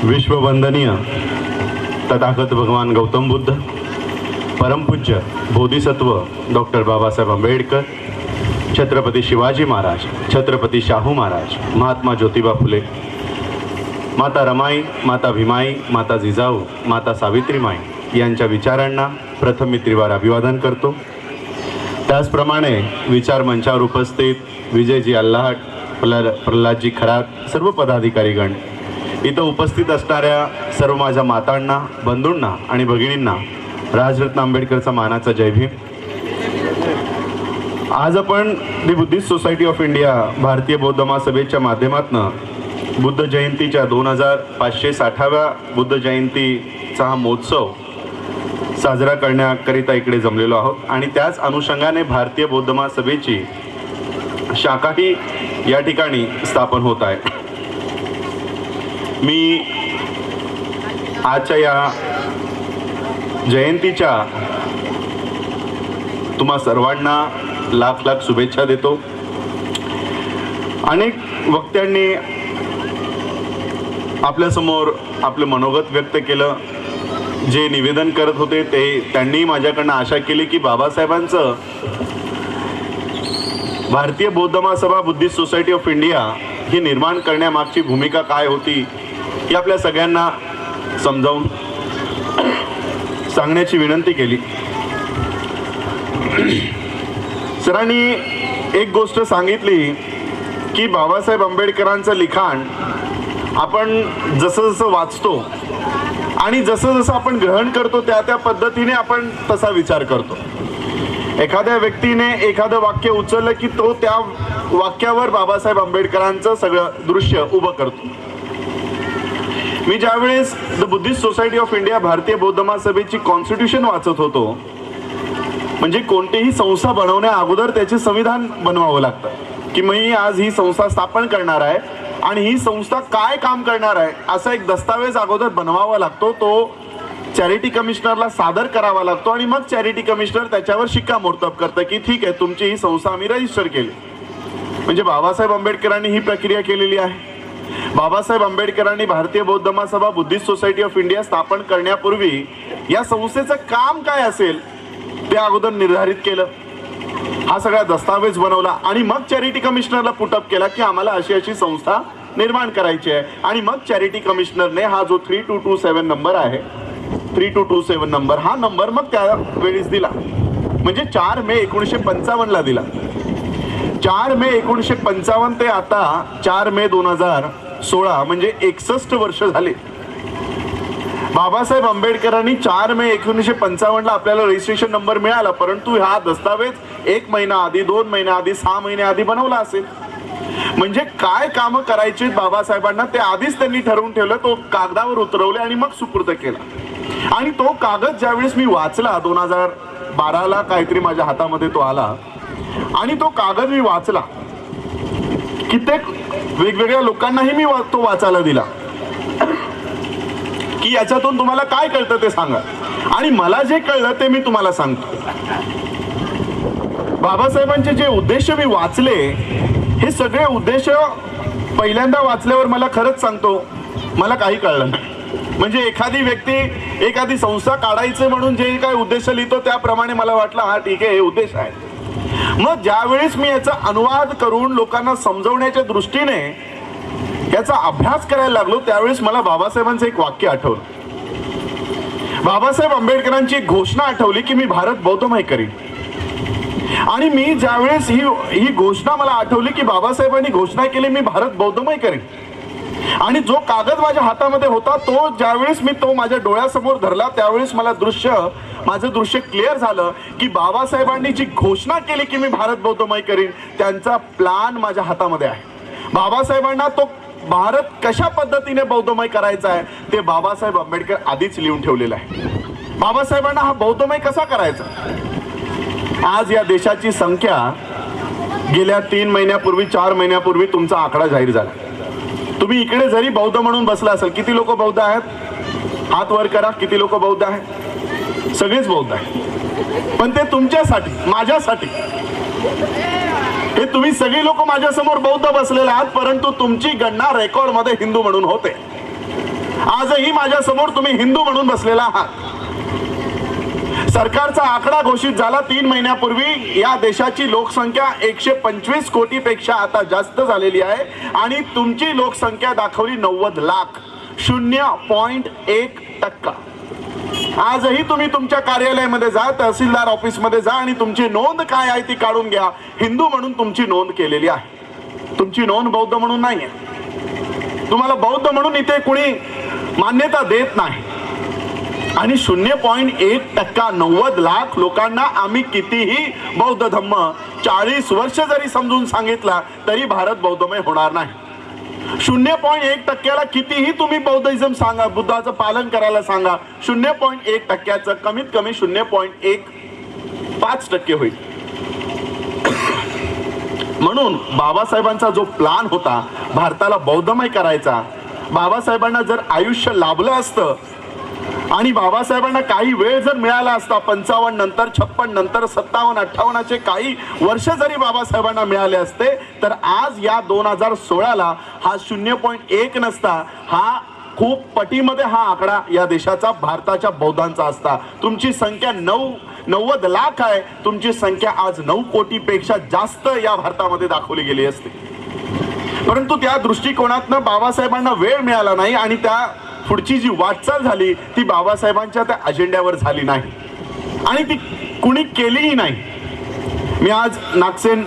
विश्ववंदनीय तथागत भगवान गौतम बुद्ध, परमपूज्य बोधिसत्व डॉक्टर बाबासाहेब आंबेडकर, छत्रपती शिवाजी महाराज, छत्रपती शाहू महाराज, महात्मा ज्योतिबा फुले, माता रमाई, माता भीमाई, माता जिजाऊ, माता सावित्रीमाई यांच्या विचारांना प्रथम मी त्रिवार अभिवादन करतो। त्याचप्रमाणे विचार मंचावर उपस्थित विजयजी अल्लाहट, प्रल्हादजी खरात, सर्व पदाधिकारीगण, इथं उपस्थित असणाऱ्या सर्व माझ्या मातांना, बंधूंना आणि भगिनींना राजरत्न आंबेडकरचा मानाचा जय भीम। आज आपण दी बुद्धिस्ट सोसायटी ऑफ इंडिया भारतीय बौद्ध महासभेच्या माध्यमातून बुद्ध जयंतीच्या 2560व्या बुद्ध जयंतीचा हा महोत्सव साजरा करण्याकरिता इकडे जमलेलो आहोत आणि त्याच अनुषंगाने भारतीय बौद्ध महासभेची शाखाही या ठिकाणी स्थापन होत आहे। मी आजच्या या जयंतीच्या तुम्हा सर्वांना लाख लाख शुभेच्छा देतो। अनेक वक्त्यांनी आपल्यासमोर आपले मनोगत व्यक्त केलं, जे निवेदन करत होते त्यांनी माझ्याकडनं आशा केली की बाबासाहेबांचं भारतीय बौद्ध महासभा बुद्धिस्ट सोसायटी ऑफ इंडिया ही निर्माण करण्यामागची भूमिका काय होती ही आपल्या सगळ्यांना समजावून सांगण्याची विनंती केली। सरांनी एक गोष्ट सांगितली की बाबासाहेब आंबेडकरांचं लिखाण आपण जसं जसं वाचतो आणि जसं जसं आपण ग्रहण करतो त्या पद्धतीने आपण तसा विचार करतो। एखाद्या व्यक्तीने एखादं वाक्य उचललं की तो त्या वाक्यावर बाबासाहेब आंबेडकरांचं सगळं दृश्य उभं करतो। मी ज्यावेळेस the Buddhist society of India भारतीय बौद्ध महासभेची कॉन्स्टिट्यूशन वाचत होतो, म्हणजे कोणतीही संस्था बनवण्या अगोदर त्याचे संविधान बनवावं लागतं की मी आज ही संस्था स्थापन करणार आहे आणि ही संस्था काय काम करणार आहे असा एक दस्तावेज अगोदर बनवावा लागतो। तो चॅरिटी कमिशनरला सादर करावा लागतो आणि मग चॅरिटी कमिशनर त्याच्यावर शिक्कामोर्तब करतं की ठीक आहे, तुमची ही संस्था आम्ही रजिस्टर केली। म्हणजे बाबासाहेब आंबेडकरांनी ही प्रक्रिया केलेली आहे। बाबासाहेब आंबेडकरांनी भारतीय बौद्ध महासभा बुद्धिस्ट सोसायटी ऑफ इंडिया स्थापन करण्यापूर्वी या संस्थेचं काम काय असेल ते अगोदर निर्धारित केलं, हा सगळा दस्तावेज बनवला आणि मग चॅरिटी कमिशनरला पुटअप केला की आम्हाला अशी अशी संस्था निर्माण करायची आहे। आणि मग चॅरिटी कमिशनरने हा जो 3227 नंबर आहे, 3227 नंबर, हा नंबर मग त्यावेळीच दिला, म्हणजे 4 मे 1955 दिला। 4 मे 1955 ते आता 4 मे 2016 म्हणजे 61 वर्ष झाले। बाबासाहेब आंबेडकरांनी 4 मे 1955 आपल्याला रजिस्ट्रेशन नंबर मिळाला, परंतु हा दस्तावेज 1 महिना आधी, 2 महिना आधी, 6 महिने आधी बनवला असेल। म्हणजे काय काम करायचे बाबासाहेबांना ते आधीच त्यांनी ठरवून ठेवलं, तो कागदावर उतरवले आणि मग सुपूर्द केला। आणि तो कागद ज्यावेळेस मी वाचला 2012ला काहीतरी माझ्या हातामध्ये तो आला आणि तो कागद मी वाचला, कित्येक वेगवेगळ्या लोकांनाही मी तो वाचायला दिला की याच्यातून तुम्हाला काय कळतं ते सांगा, आणि मला जे कळलं ते मी तुम्हाला सांगतो। बाबासाहेबांचे जे उद्देश मी वाचले, हे सगळे उद्देश पहिल्यांदा वाचल्यावर मला खरंच सांगतो मला काही कळलं नाही। म्हणजे एखादी व्यक्ती एखादी संस्था काढायचं म्हणून जे काही उद्देश लिहितो त्याप्रमाणे मला वाटलं हा ठीक आहे, हे उद्देश आहे। मग ज्यावेळेस मी याचा अनुवाद करून लोकांना समजवण्याच्या दृष्टीने याचा अभ्यास करायला लागलो, त्यावेळेस मला बाबासाहेबांचं एक वाक्य आठवलं। बाबासाहेब आंबेडकरांची एक घोषणा आठवली की मी भारत बौद्धमय करीन। आणि मी ज्यावेळेस ही घोषणा मला आठवली की बाबासाहेबांनी घोषणा केली मी भारत बौद्धमय करीन, आणि जो कागद माझ्या हातामध्ये होता तो ज्यावेळेस मी तो माझ्या डोळ्यासमोर धरला त्यावेळेस मला माझं दृश्य क्लिअर झालं की बाबासाहेबांनी जी घोषणा केली की मी भारत बौद्धमय करीन, त्यांचा प्लान माझ्या हातामध्ये आहे। बाबासाहेबांना तो भारत कशा पद्धतीने बौद्धमय करायचा आहे ते बाबासाहेब आंबेडकर आधीच लिहून ठेवलेलं आहे। बाबासाहेबांना हा बौद्धमय कसा करायचा, आज या देशाची संख्या गेल्या 3 महिन्यापूर्वी 4 महिन्यापूर्वी तुमचा आकडा जाहीर झाला। तुम्ही इकडे जरी बौद्ध म्हणून बसला असाल, किती लोक बौद्ध आहेत? हात वर करा, किती लोक बौद्ध आहेत? सगळेच बौद्ध आहेत, पण ते तुमच्यासाठी, माझ्यासाठी। हे तुम्ही सगळी लोक माझ्या समोर बौद्ध बसलेले आहात, परंतु तुमची गणना रेकॉर्ड मध्ये हिंदू म्हणून होते। आजही माझ्या समोर तुम्ही हिंदू म्हणून बसलेला आहात. सरकारचा आकडा घोषित झाला 3 महिन्यापूर्वी. या देशाची लोकसंख्या 125 कोटीपेक्षा आता जास्त झालेली आहे आणि तुमची लोकसंख्या दाखवली 90 लाख, 0.1%. आजही तुम्ही तुमच्या कार्यालयामध्ये जा, तहसीलदार ऑफिसमध्ये जा आणि तुमची नोंद काय आहे ती काढून घ्या. हिंदू म्हणून तुमची नोंद केलेली आहे, तुमची नोंद बौद्ध म्हणून नाही आहे. तुम्हाला बौद्ध म्हणून इथे कुणी मान्यता देत नाही. आणि 0.1%, 90 लाख लोकांना आम्ही कितीही बौद्ध धम्म 40 वर्ष जरी समजून सांगितला तरी भारत बौद्धमय होणार नाही. 0.1%ला कितीही तुम्ही बौद्धिझम सांगा, बुद्धाचं पालन करायला सांगा, 0.1%चं कमीत कमी 0.15% होईल. म्हणून बाबासाहेबांचा जो प्लान होता भारताला बौद्धमय करायचा, बाबासाहेबांना जर आयुष्य लाभलं असतं आणि बाबासाहेबांना काही वेळ जर मिळाला असता, 55 नंतर, 56 नंतर, 57, 58चे काही वर्ष जरी बाबासाहेबांना मिळाले असते तर आज या 2016ला हा 0.1 नसता, हा खूप पटीमध्ये हा आकडा या देशाचा, भारताच्या बौद्धांचा असता. तुमची संख्या 90 लाख आहे, तुमची संख्या आज 9 कोटीपेक्षा जास्त या भारतामध्ये दाखवली गेली असते. परंतु त्या दृष्टिकोनातनं बाबासाहेबांना वेळ मिळाला नाही आणि त्या पुढची जी वाटचाल झाली ती बाबासाहेबांच्या त्या अजेंड्यावर झाली नाही आणि ती कुणी केलीही नाही. मी आज नागसेन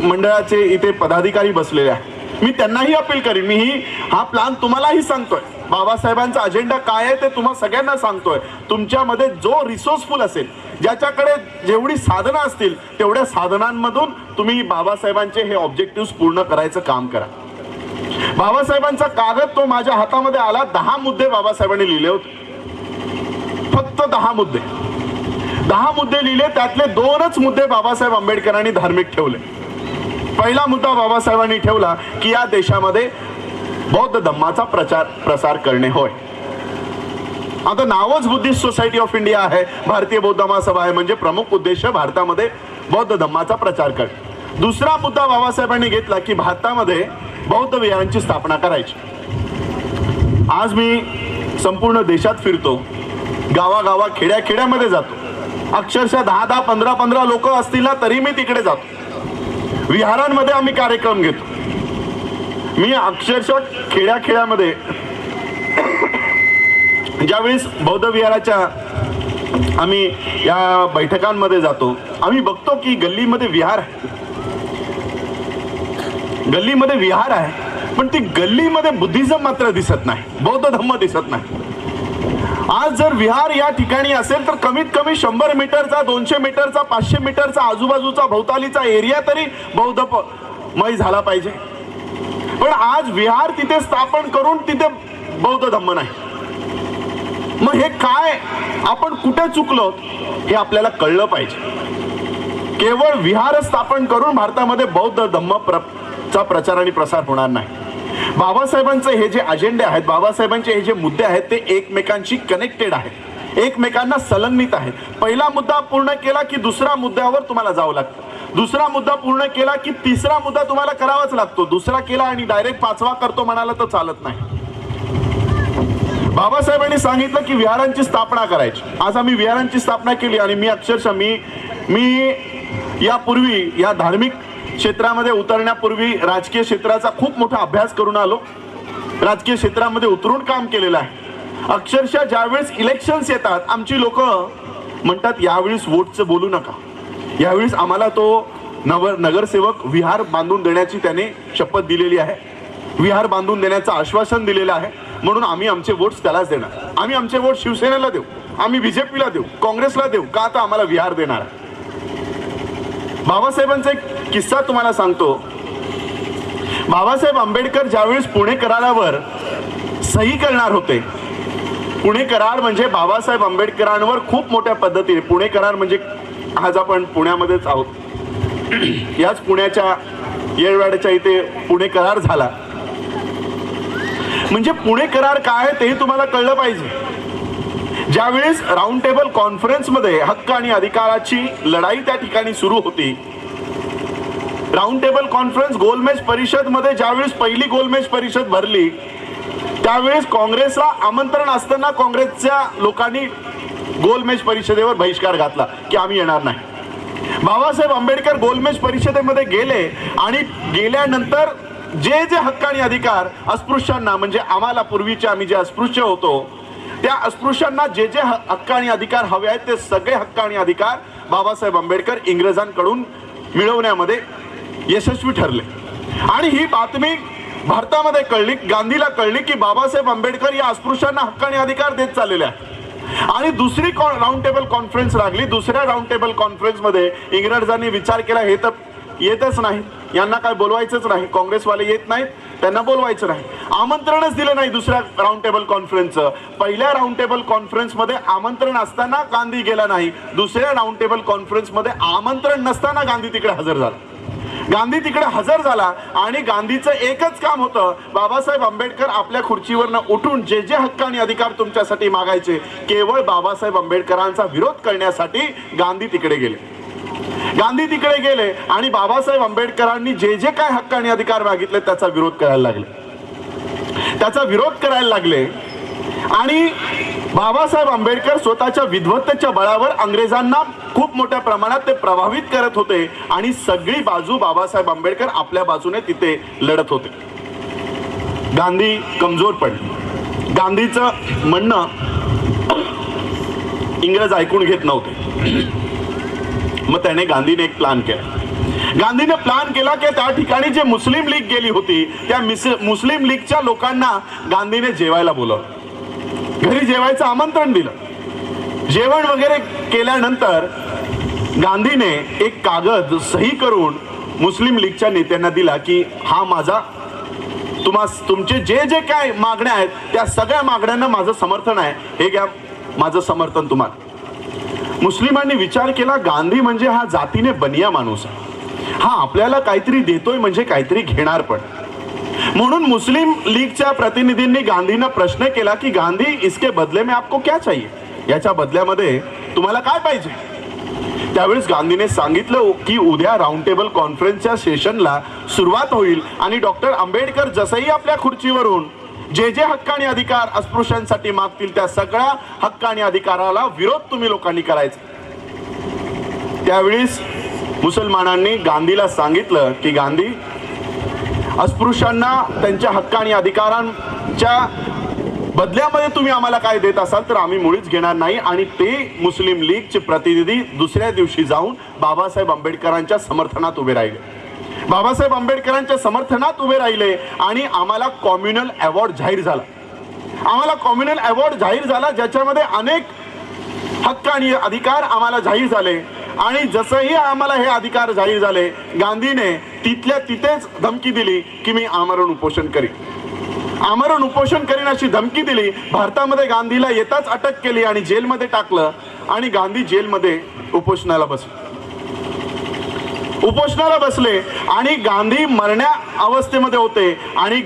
मंडळाचे इथे पदाधिकारी बसलेले आहे, मी त्यांनाही अपील करीन, मी हा प्लान तुम्हालाही सांगतोय, बाबासाहेबांचा अजेंडा काय आहे ते तुम्हा सगळ्यांना सांगतोय. तुमच्यामध्ये जो रिसोर्सफुल असेल, ज्याच्याकडे जेवढी साधनं असतील तेवढ्या साधनांमधून तुम्ही बाबासाहेबांचे हे ऑब्जेक्टिव्ह पूर्ण करायचं काम करा. बाबासाहेबांचा कागद तो माझ्या हातामध्ये आला, 10 मुद्दे बाबासाहेबांनी लिहिले होते, फक्त 10 मुद्दे लिहिले. त्यातले 2च मुद्दे बाबासाहेब आंबेडकरांनी धार्मिक ठेवले. पहिला मुद्दा बाबासाहेबांनी ठेवला की या देशामध्ये बौद्ध धम्माचा प्रसार करणे होय. आता नावच बुद्धिस्ट सोसायटी ऑफ इंडिया आहे, भारतीय बौद्ध महासभा आहे, म्हणजे प्रमुख उद्देश भारतामध्ये बौद्ध धम्माचा प्रचार करणे. दुसरा मुद्दा बाबासाहेबांनी घेतला की भारतामध्ये बौद्ध विहारांची स्थापना करायची. आज मी संपूर्ण देशात फिरतो, गावागावा, खेड्यामध्ये जातो, अक्षरशः 10, 15 लोक असतील ना तरी मी तिकडे जातो. विहारांमध्ये आम्ही कार्यक्रम घेतो. मी अक्षरशः खेड्यामध्ये ज्यावेळेस बौद्ध विहाराच्या आम्ही या बैठकांमध्ये जातो, आम्ही बघतो की गल्लीमध्ये विहार आहे, पण ती गल्लीमध्ये बुद्धिझम मात्र दिसत नाही, बौद्ध धम्म दिसत नाही. आज जर विहार या ठिकाणी असेल तर कमीत कमी 100 मीटरचा, 200 मीटरचा, 500 मीटरचा आजूबाजूचा भोवतालीचा एरिया तरी बौद्धमय झाला पाहिजे. पण आज विहार तिथे स्थापन करून तिथे बौद्ध धम्म नाही. मग हे काय, आपण कुठे चुकलो हे आपल्याला कळलं पाहिजे. केवळ विहार स्थापन करून भारतामध्ये बौद्ध धम्मचा प्रचार आणि प्रसार होणार नाही. बाबासाहेबांचे हे जे अजेंडे आहेत, बाबासाहेबांचे हे जे मुद्दे आहेत ते एकमेकांशी कनेक्टेड आहेत, एकमेकांना संलग्नित आहेत. पहिला मुद्दा पूर्ण केला की दुसऱ्या मुद्द्यावर तुम्हाला जावं लागतं, दुसरा मुद्दा पूर्ण केला की तिसरा मुद्दा तुम्हाला करावाच लागतो, दुसरा केला आणि डायरेक्ट 5वा करतो म्हणाला तर चालत नाही. बाबासाहेबांनी सांगितलं की विहारांची स्थापना करायची. आज आम्ही विहारांची स्थापना केली आणि मी अक्षरशः मी यापूर्वी या धार्मिक क्षेत्रामध्ये उतरण्यापूर्वी राजकीय क्षेत्राचा खूप मोठा अभ्यास करून आलो, राजकीय क्षेत्रामध्ये उतरून काम केलेलं आहे. अक्षरशः ज्यावेळेस इलेक्शन्स येतात आमची लोक म्हणतात यावेळेस वोटचं बोलू नका, यावेळेस आम्हाला तो नगरसेवक विहार बांधून देण्याची त्याने शपथ दिलेली आहे, विहार बांधून देण्याचं आश्वासन दिलेलं आहे, म्हणून आम्ही आमचे वोट्स त्यालाच देणार. आम्ही आमचे वोट शिवसेनेला देऊ, आम्ही बीजेपीला देऊ, काँग्रेसला देऊ, का आता आम्हाला विहार देणार. बाबासाहेबांचा एक किस्सा तुम्हाला सांगतो. बाबासाहेब आंबेडकर ज्यावेळेस पुणे करारावर सही करणार होते, पुणे करार म्हणजे बाबासाहेब आंबेडकरांवर खूप मोठ्या पद्धतीने, पुणे करार म्हणजे आज आपण पुण्यामध्येच आहोत, याच पुण्याच्या येळवाड्याच्या इथे पुणे करार झाला. म्हणजे पुणे करार काय आहे तेही तुम्हाला कळलं पाहिजे. ज्यावेळेस राऊंड टेबल कॉन्फरन्समध्ये हक्क आणि अधिकाराची लढाई त्या ठिकाणी सुरू होती, राऊंड टेबल कॉन्फरन्स गोलमेज परिषद मध्ये ज्यावेळेस पहिली गोलमेज परिषद भरली त्यावेळेस काँग्रेसला आमंत्रण असताना काँग्रेसच्या लोकांनी गोलमेज परिषदेवर बहिष्कार घातला की आम्ही येणार नाही. बाबासाहेब आंबेडकर गोलमेज परिषदेमध्ये गेले आणि गेल्यानंतर जे जे हक्क आणि अधिकार अस्पृश्यांना, म्हणजे आम्हाला पूर्वीचे आम्ही जे अस्पृश्य होतो त्या अस्पृश्यांना जे जे हक्क आणि अधिकार हवे आहेत ते सगळे हक्क आणि अधिकार बाबासाहेब आंबेडकर इंग्रजांकडून मिळवण्यामध्ये यशस्वी ठरले. आणि ही बातमी भारतामध्ये कळली, गांधीला कळली की बाबासाहेब आंबेडकर या अस्पृश्यांना हक्क आणि अधिकार देत चाललेले आहेत. आणि दुसरी राऊंड टेबल कॉन्फरन्स लागली. दुसऱ्या राऊंड टेबल कॉन्फरन्समध्ये इंग्रजांनी विचार केला हे तर येतच नाही, यांना काय बोलवायचंच नाही, काँग्रेसवाले येत नाहीत, त्यांना बोलवायचं नाही. आमंत्रणच दिलं नाही दुसऱ्या राऊंड टेबल कॉन्फरन्सचं. पहिल्या राऊंड टेबल कॉन्फरन्समध्ये आमंत्रण असताना गांधी गेला नाही, दुसऱ्या राऊंड टेबल कॉन्फरन्समध्ये आमंत्रण नसताना गांधी तिकडे हजर झाला. गांधी तिकडे हजर झाला आणि गांधीचं एकच काम होतं, बाबासाहेब आंबेडकर आपल्या खुर्चीवरनं उठून जे जे हक्क आणि अधिकार तुमच्यासाठी मागायचे केवळ बाबासाहेब आंबेडकरांचा विरोध करण्यासाठी गांधी तिकडे गेले. गांधी तिकडे गेले आणि बाबासाहेब आंबेडकरांनी जे जे काय हक्क आणि अधिकार मागितले त्याचा विरोध करायला लागले. आणि बाबासाहेब आंबेडकर स्वतःच्या विद्वत्तेच्या बळावर इंग्रजांना खूप मोठ्या प्रमाणात ते प्रभावित करत होते आणि सगळी बाजू बाबासाहेब आंबेडकर आपल्या बाजूने तिथे लढत होते. गांधी कमजोर पडले. गांधीचं म्हणणं इंग्रज ऐकून घेत नव्हते. मग त्याने गांधीने एक प्लॅन केला की त्या ठिकाणी जे मुस्लिम लीग गेली होती त्या मुस्लिम लीगच्या लोकांना गांधीने जेवायला बोलवलं, घरी जेवायचं आमंत्रण दिलं. जेवण वगैरे केल्यानंतर गांधीने एक कागद सही करून मुस्लिम लीगच्या नेत्यांना दिला की हा माझा तुमचे जे जे काय मागण्या आहेत त्या सगळ्या मागण्यांना माझं समर्थन आहे, हे घ्या माझं समर्थन तुम्हाला. मुस्लिमांनी विचार केला गांधी म्हणजे हा जातीने बनिया माणूस आहे, हा आपल्याला काहीतरी देतोय म्हणजे काहीतरी घेणार पण. म्हणून मुस्लिम लीगच्या प्रतिनिधींनी गांधींना प्रश्न केला की गांधी इसके बदले में आपको क्या चाहिए, याच्या बदल्यामध्ये तुम्हाला काय पाहिजे. त्यावेळेस गांधीने सांगितलं की उद्या राऊंड टेबल कॉन्फरन्सच्या सेशनला सुरुवात होईल आणि डॉक्टर आंबेडकर जसंही आपल्या खुर्चीवरून जे जे हक्क आणि अधिकार अस्पृश्यांसाठी मागतील त्या सगळ्या हक्क आणि अधिकाराला विरोध तुम्ही लोकांनी करायचा. त्यावेळेस मुसलमानांनी गांधीला सांगितलं की गांधी, अस्पृश्यांना त्यांच्या हक्क आणि अधिकारांच्या बदल्यामध्ये तुम्ही आम्हाला काय देत असाल तर आम्ही मुळीच घेणार नाही. आणि ते मुस्लिम लीगचे प्रतिनिधी दुसऱ्या दिवशी जाऊन बाबासाहेब आंबेडकरांच्या समर्थनात उभे राहिले आणि आम्हाला कॉम्युनल अवॉर्ड जाहीर झाला. ज्याच्यामध्ये अनेक हक्क आणि अधिकार आम्हाला जाहीर झाले. आणि जसंही आम्हाला हे अधिकार जाहीर झाले गांधीने तिथल्या तिथेच धमकी दिली की मी आमरण उपोषण करीन अशी धमकी दिली. भारतामध्ये गांधीला येताच अटक केली आणि जेलमध्ये टाकलं आणि गांधी जेलमध्ये उपोषणाला बसले आणि गांधी मरण्या अवस्थेमध्ये होते आणि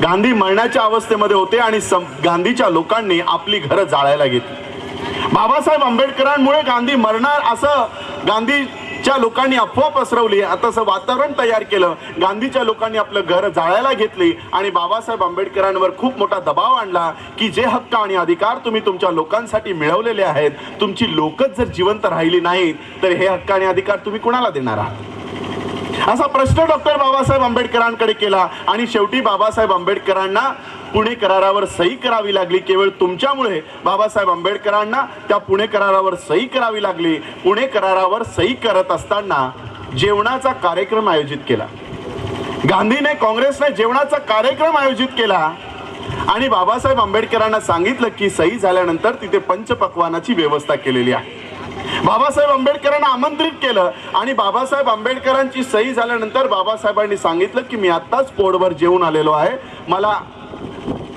गांधी मरण्याच्या अवस्थेमध्ये होते आणि गांधीच्या लोकांनी आपली घरं जाळायला घेतली. बाबासाहेब आंबेडकरांमुळे गांधी मरणार असं गांधीच्या लोकांनी अफवा पसरवली, आता असं वातावरण तयार केलं. गांधीच्या लोकांनी आपलं घर जाळायला घेतली आणि बाबासाहेब आंबेडकरांवर खूप मोठा दबाव आणला की जे हक्क आणि अधिकार तुम्ही तुमच्या लोकांसाठी मिळवलेले आहेत, तुमची लोकच जर जिवंत राहिली नाहीत तर हे हक्क आणि अधिकार तुम्ही कुणाला देणार आहात, असा प्रश्न डॉक्टर बाबासाहेब आंबेडकरांकडे केला. आणि शेवटी बाबासाहेब आंबेडकरांना पुणे करारावर सही करावी लागली. केवळ तुमच्यामुळे बाबासाहेब आंबेडकरांना त्या पुणे करारावर सही करावी लागली. पुणे करारावर सही करत असताना जेवणाचा कार्यक्रम आयोजित केला. गांधीने, काँग्रेसने जेवणाचा कार्यक्रम आयोजित केला आणि बाबासाहेब आंबेडकरांना सांगितलं की सही झाल्यानंतर तिथे पंचपक्वानाची व्यवस्था केलेली आहे. बाबासाहेब आंबेडकरांना आमंत्रित केलं आणि बाबासाहेब आंबेडकरांची सही झाल्यानंतर बाबासाहेबांनी सांगितलं की मी आत्ताच पोटभर जेवून आलेलो आहे, मला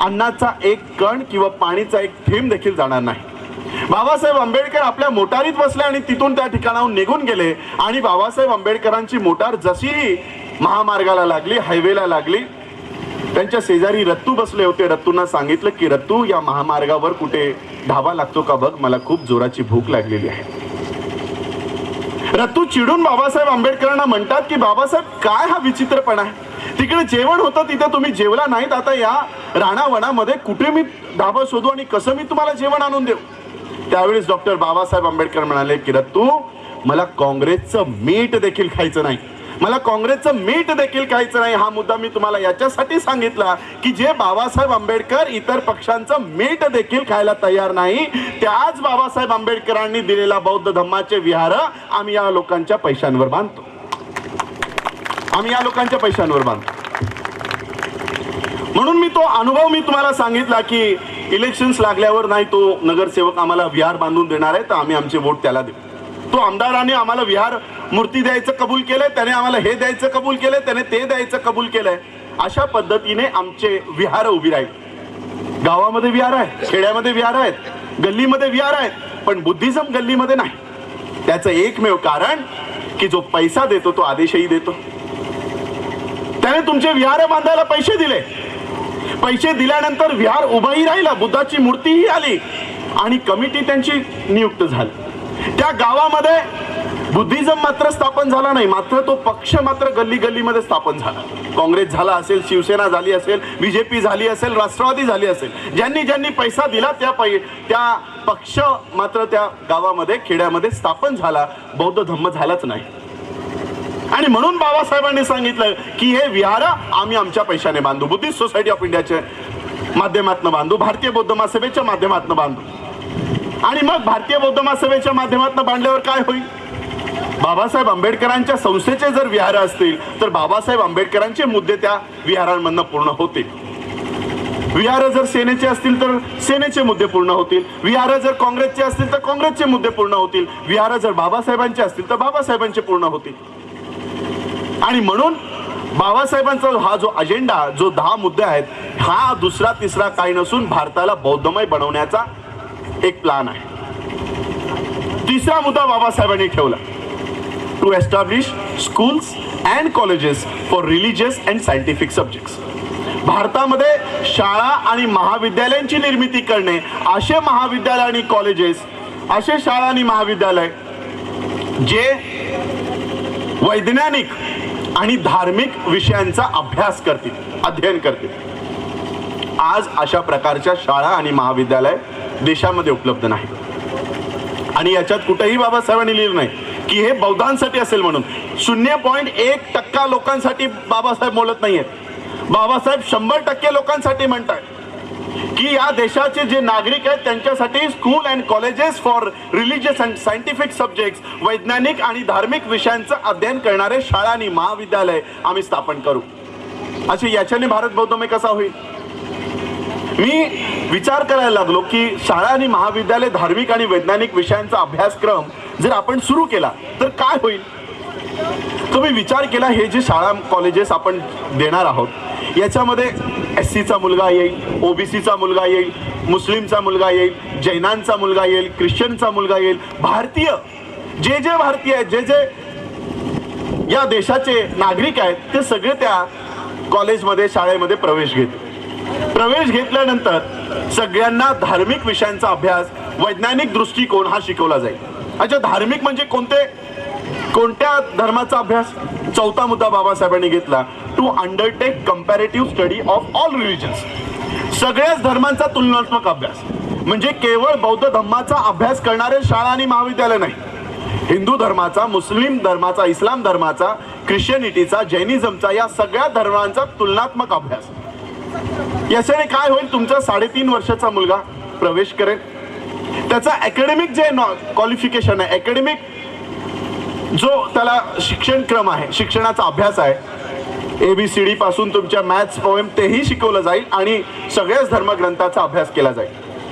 अन्नाचा एक कण किंवा पाणीचा एक थेंब देखील जाणार नाही. बाबासाहेब आंबेडकर आपल्या मोटारीत बसले आणि तिथून त्या ठिकाणाहून निघून गेले. आणि बाबासाहेब आंबेडकरांची मोटार जशी महामार्गाला लागली, हायवेला लागली, त्यांच्या शेजारी रत्तू बसले होते. रत्तूंना सांगितलं की रत्तू, या महामार्गावर कुठे ढाबा लागतो का बघ, मला खूप जोराची भूक लागलेली आहे. रत्तू चिडून बाबासाहेब आंबेडकरांना म्हणतात की बाबासाहेब काय हा विचित्रपणा आहे, तिकडे जेवण होतं तिथे तुम्ही जेवला नाहीत. आता या राणावनामध्ये कुठे मी ढाबा शोधू आणि कसं मी तुम्हाला जेवण आणून देऊ? त्यावेळेस डॉक्टर बाबासाहेब आंबेडकर म्हणाले की रत्तू, मला काँग्रेसचं मीठ देखील खायचं नाही, मला काँग्रेसचं मीठ देखील खायचं नाही. हा मुद्दा मी तुम्हाला याच्यासाठी सांगितला की जे बाबासाहेब आंबेडकर इतर पक्षांचं मीठ देखील खायला तयार नाही, त्याच बाबासाहेब आंबेडकरांनी दिलेला बौद्ध धम्माचे विहार आम्ही या लोकांच्या पैशांवर बांधतो, आम्ही या लोकांच्या पैशांवर बांधतो. म्हणून मी तो अनुभव मी तुम्हाला सांगितला की इलेक्शन्स लागल्यावर नाही तो नगरसेवक आम्हाला विहार बांधून देणार आहे तर आम्ही आमचे वोट त्याला देऊ. तो आमदाराने आम्हाला विहार मूर्ती द्यायचं कबूल केलंय, त्याने आम्हाला हे द्यायचं कबूल केलंय, त्याने ते द्यायचं कबूल केलंय. अशा पद्धतीने आमचे विहार उभी राहील. गावामध्ये विहार आहे, खेड्यामध्ये विहार आहेत, गल्लीमध्ये विहार आहेत, पण बुद्धिझम गल्लीमध्ये नाही. त्याचं एकमेव कारण की जो पैसा देतो तो आदेशही देतो. त्याने तुमचे विहार बांधायला पैसे दिले, पैसे दिल्यानंतर विहार उभाही राहिला, बुद्धाची मूर्तीही आली आणि कमिटी त्यांची नियुक्त झाली. त्या गावामध्ये बुद्धिझम मात्र स्थापन झाला नाही, मात्र तो पक्ष मात्र गल्ली गल्लीमध्ये स्थापन झाला. काँग्रेस झाला असेल, शिवसेना झाली असेल, बीजेपी झाली असेल, राष्ट्रवादी झाली असेल, ज्यांनी ज्यांनी पैसा दिला त्या पक्ष मात्र त्या गावामध्ये खेड्यामध्ये स्थापन झाला. बौद्ध धम्म झालाच नाही. आणि म्हणून बाबासाहेबांनी सांगितलं की हे विहार आम्ही आमच्या पैशाने बांधू, बुद्धिस्ट सोसायटी ऑफ इंडियाच्या माध्यमातून बांधू, भारतीय बौद्ध महासभेच्या माध्यमातून बांधू. आणि मग भारतीय बौद्ध महासभेच्या माध्यमातून बांधल्यावर काय होईल? बाबासाहेब आंबेडकरांच्या संस्थेचे जर विहार असतील तर बाबासाहेब आंबेडकरांचे मुद्दे त्या विहारांमधून पूर्ण होतील. विहार जर सेनेचे असतील तर सेनेचे मुद्दे पूर्ण होतील, विहार जर काँग्रेसचे असतील तर काँग्रेसचे मुद्दे पूर्ण होतील, विहार जर बाबासाहेबांचे असतील तर बाबासाहेबांचे पूर्ण होतील. आणि म्हणून बाबासाहेबांचा हा जो अजेंडा, जो 10 मुद्दे आहेत, हा दुसरा तिसरा काही नसून भारताला बौद्धमय बनवण्याचा एक प्लान आहे. तिसरा मुद्दा बाबासाहेबांनी ठेवला, to establish schools and colleges for religious and scientific subjects. भारतामध्ये शाळा आणि महाविद्यालयांची निर्मिती करणे, असे महाविद्यालय आणि कॉलेजेस, असे शाळा आणि महाविद्यालय जे वैज्ञानिक आणि धार्मिक विषयांचा अभ्यास करतील, अध्ययन करतील. आज अशा प्रकारच्या शाळा आणि महाविद्यालय देशामध्ये उपलब्ध नाही. आणि याच्यात कुठेही बाबासाहेबांनी लिहिलं नाही की हे बौद्धांसाठी असेल म्हणून. 0.1% लोकांसाठी बाबासाहेब बोलत नाहीयेत. बाबासाहेब 100% लोकांसाठी म्हणतात की या देशाचे जे नागरिक आहेत त्यांच्यासाठी school and colleges for religious and scientific subjects, वैज्ञानिक आणि धार्मिक विषयांचं अध्ययन करणारे शाळा आणि महाविद्यालय आम्ही स्थापन करू. असे याच्याने भारत बौद्धमय कसा होईल? मी विचार करायला लागलो की शाळा आणि महाविद्यालय धार्मिक आणि वैज्ञानिक विषयांचा अभ्यासक्रम जर आपण सुरू केला तर काय होईल? तुम्ही विचार केला, हे जे शाळा कॉलेजेस आपण देणार आहोत याच्यामध्ये SCचा मुलगा येईल, OBCचा मुलगा येईल, मुस्लिमचा मुलगा येईल, जैनांचा मुलगा येईल, ख्रिश्चनचा मुलगा येईल, भारतीय जे जे भारतीय आहेत, जे जे या देशाचे नागरिक आहेत ते सगळे त्या कॉलेजमध्ये शाळेमध्ये प्रवेश घेतील. प्रवेश घेतल्यानंतर सगळ्यांना धार्मिक विषयांचा अभ्यास, वैज्ञानिक दृष्टिकोन हा शिकवला जाईल. अच्छा, धार्मिक म्हणजे कोणत्या धर्माचा अभ्यास? चौथा मुद्दा बाबासाहेबांनी घेतला, to undertake comparative study of all religions. सगळ्याच धर्मांचा तुलनात्मक अभ्यास, म्हणजे केवळ बौद्ध धर्माचा अभ्यास करणारे शाळा आणि महाविद्यालय नाही, हिंदू धर्माचा, मुस्लिम धर्माचा, इस्लाम धर्माचा, ख्रिश्चनिटीचा, जैनिझमचा, या सगळ्या धर्मांचा तुलनात्मक अभ्यास. याच्याने काय होईल? तुमचा 3.5 वर्षाचा मुलगा प्रवेश करेल, त्याचा अकॅडमिक जे क्वालिफिकेशन आहे, अकॅडमिक जो त्याला शिक्षण क्रम आहे, शिक्षणाचा अभ्यास आहे, ABCD पासून तुमच्या मॅथ्स, पोएम तेही शिकवलं जाईल आणि सगळ्याच धर्मग्रंथाचा अभ्यास केला जाईल.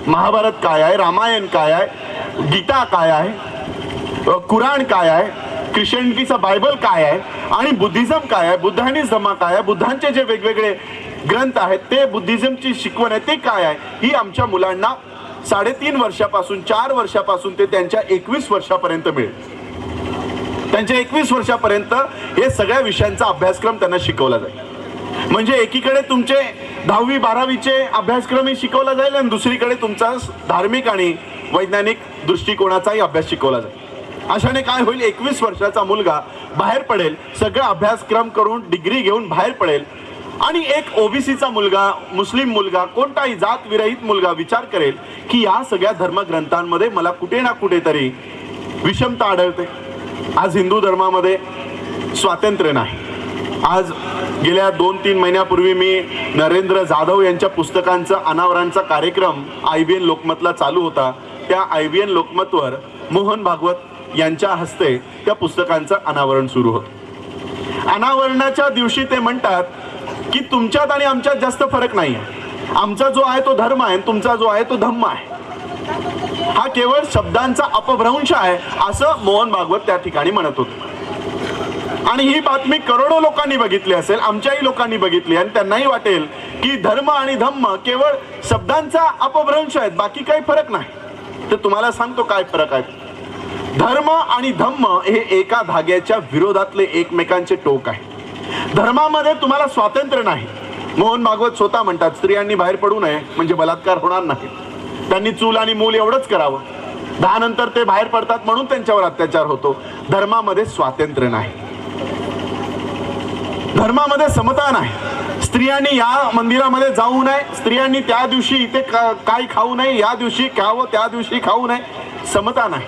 महाभारत काय आहे, रामायण काय आहे, गीता काय आहे, कुराण काय आहे, ख्रिश्चनिटीचा बायबल काय आहे आणि बुद्धिझम काय आहे, बुद्धानिझम काय आहे, बुद्धांचे जे वेगवेगळे ग्रंथ आहेत ते, बुद्धिझमची शिकवण आहे ते काय आहे, ही आमच्या मुलांना 3.5 वर्षापासून 4 वर्षापासून ते त्यांच्या 21 वर्षापर्यंत मिळेल. त्यांच्या 21 वर्षापर्यंत हे सगळ्या विषयांचा अभ्यासक्रम त्यांना शिकवला जाईल. म्हणजे एकीकडे तुमचे 10वी 12वीचे अभ्यासक्रमही शिकवला जाईल आणि दुसरीकडे तुमचा धार्मिक आणि वैज्ञानिक दृष्टिकोनाचाही अभ्यास शिकवला जाईल. अशाने काय होईल? 21 वर्षाचा मुलगा बाहेर पडेल, सगळा अभ्यासक्रम करून डिग्री घेऊन बाहेर पडेल आणि एक ओबीसीचा मुलगा, मुस्लिम मुलगा, कोणताही जात विरहित मुलगा विचार करेल की या सगळ्या धर्मग्रंथांमध्ये मला कुठे ना कुठेतरी विषमता आढळते. आज हिंदू धर्मामध्ये स्वातंत्र्य नाही. आज गेल्या 2-3 महिन्यापूर्वी मी नरेंद्र जाधव यांच्या पुस्तकांचा अनावरणचा कार्यक्रम IBN लोकमतला चालू होता. त्या IBN लोकमतवर मोहन भागवत यांच्या हस्ते त्या पुस्तकांचं अनावरण सुरू होतं. अनावरणाच्या दिवशी ते म्हणतात की तुमच्यात आणि आमच्यात जास्त फरक नाही आहे. आमचा जो आहे तो धर्म आहे, तुमचा जो आहे तो धम्म आहे. हा केवळ शब्दांचा अपभ्रंश आहे असं मोहन भागवत त्या ठिकाणी म्हणत होते. आणि ही बातमी करोडो लोकांनी बघितली असेल, आमच्याही लोकांनी बघितली, आणि त्यांनाही वाटेल की धर्म आणि धम्म केवळ शब्दांचा अपभ्रंश आहेत, बाकी काही फरक नाही. तर तुम्हाला सांगतो काय फरक आहे. धर्म आणि धम्म हे एका धाग्याच्या विरोधातले एकमेकांचे टोक आहे. धर्मामध्ये तुम्हाला स्वातंत्र्य नाही. मोहन भागवत स्वतः म्हणतात स्त्रियांनी बाहेर पडू नये म्हणजे बलात्कार होणार नाही. त्यांनी चूल आणि मूल एवढंच करावं. 10 नंतर ते बाहेर पडतात म्हणून त्यांच्यावर अत्याचार होतो. धर्मामध्ये स्वातंत्र्य नाही. धर्मामध्ये समता नाही. स्त्रियांनी या मंदिरामध्ये जाऊ नये, स्त्रियांनी त्या दिवशी इथे काही खाऊ नये, या दिवशी खावं त्या दिवशी खाऊ नये, समता नाही.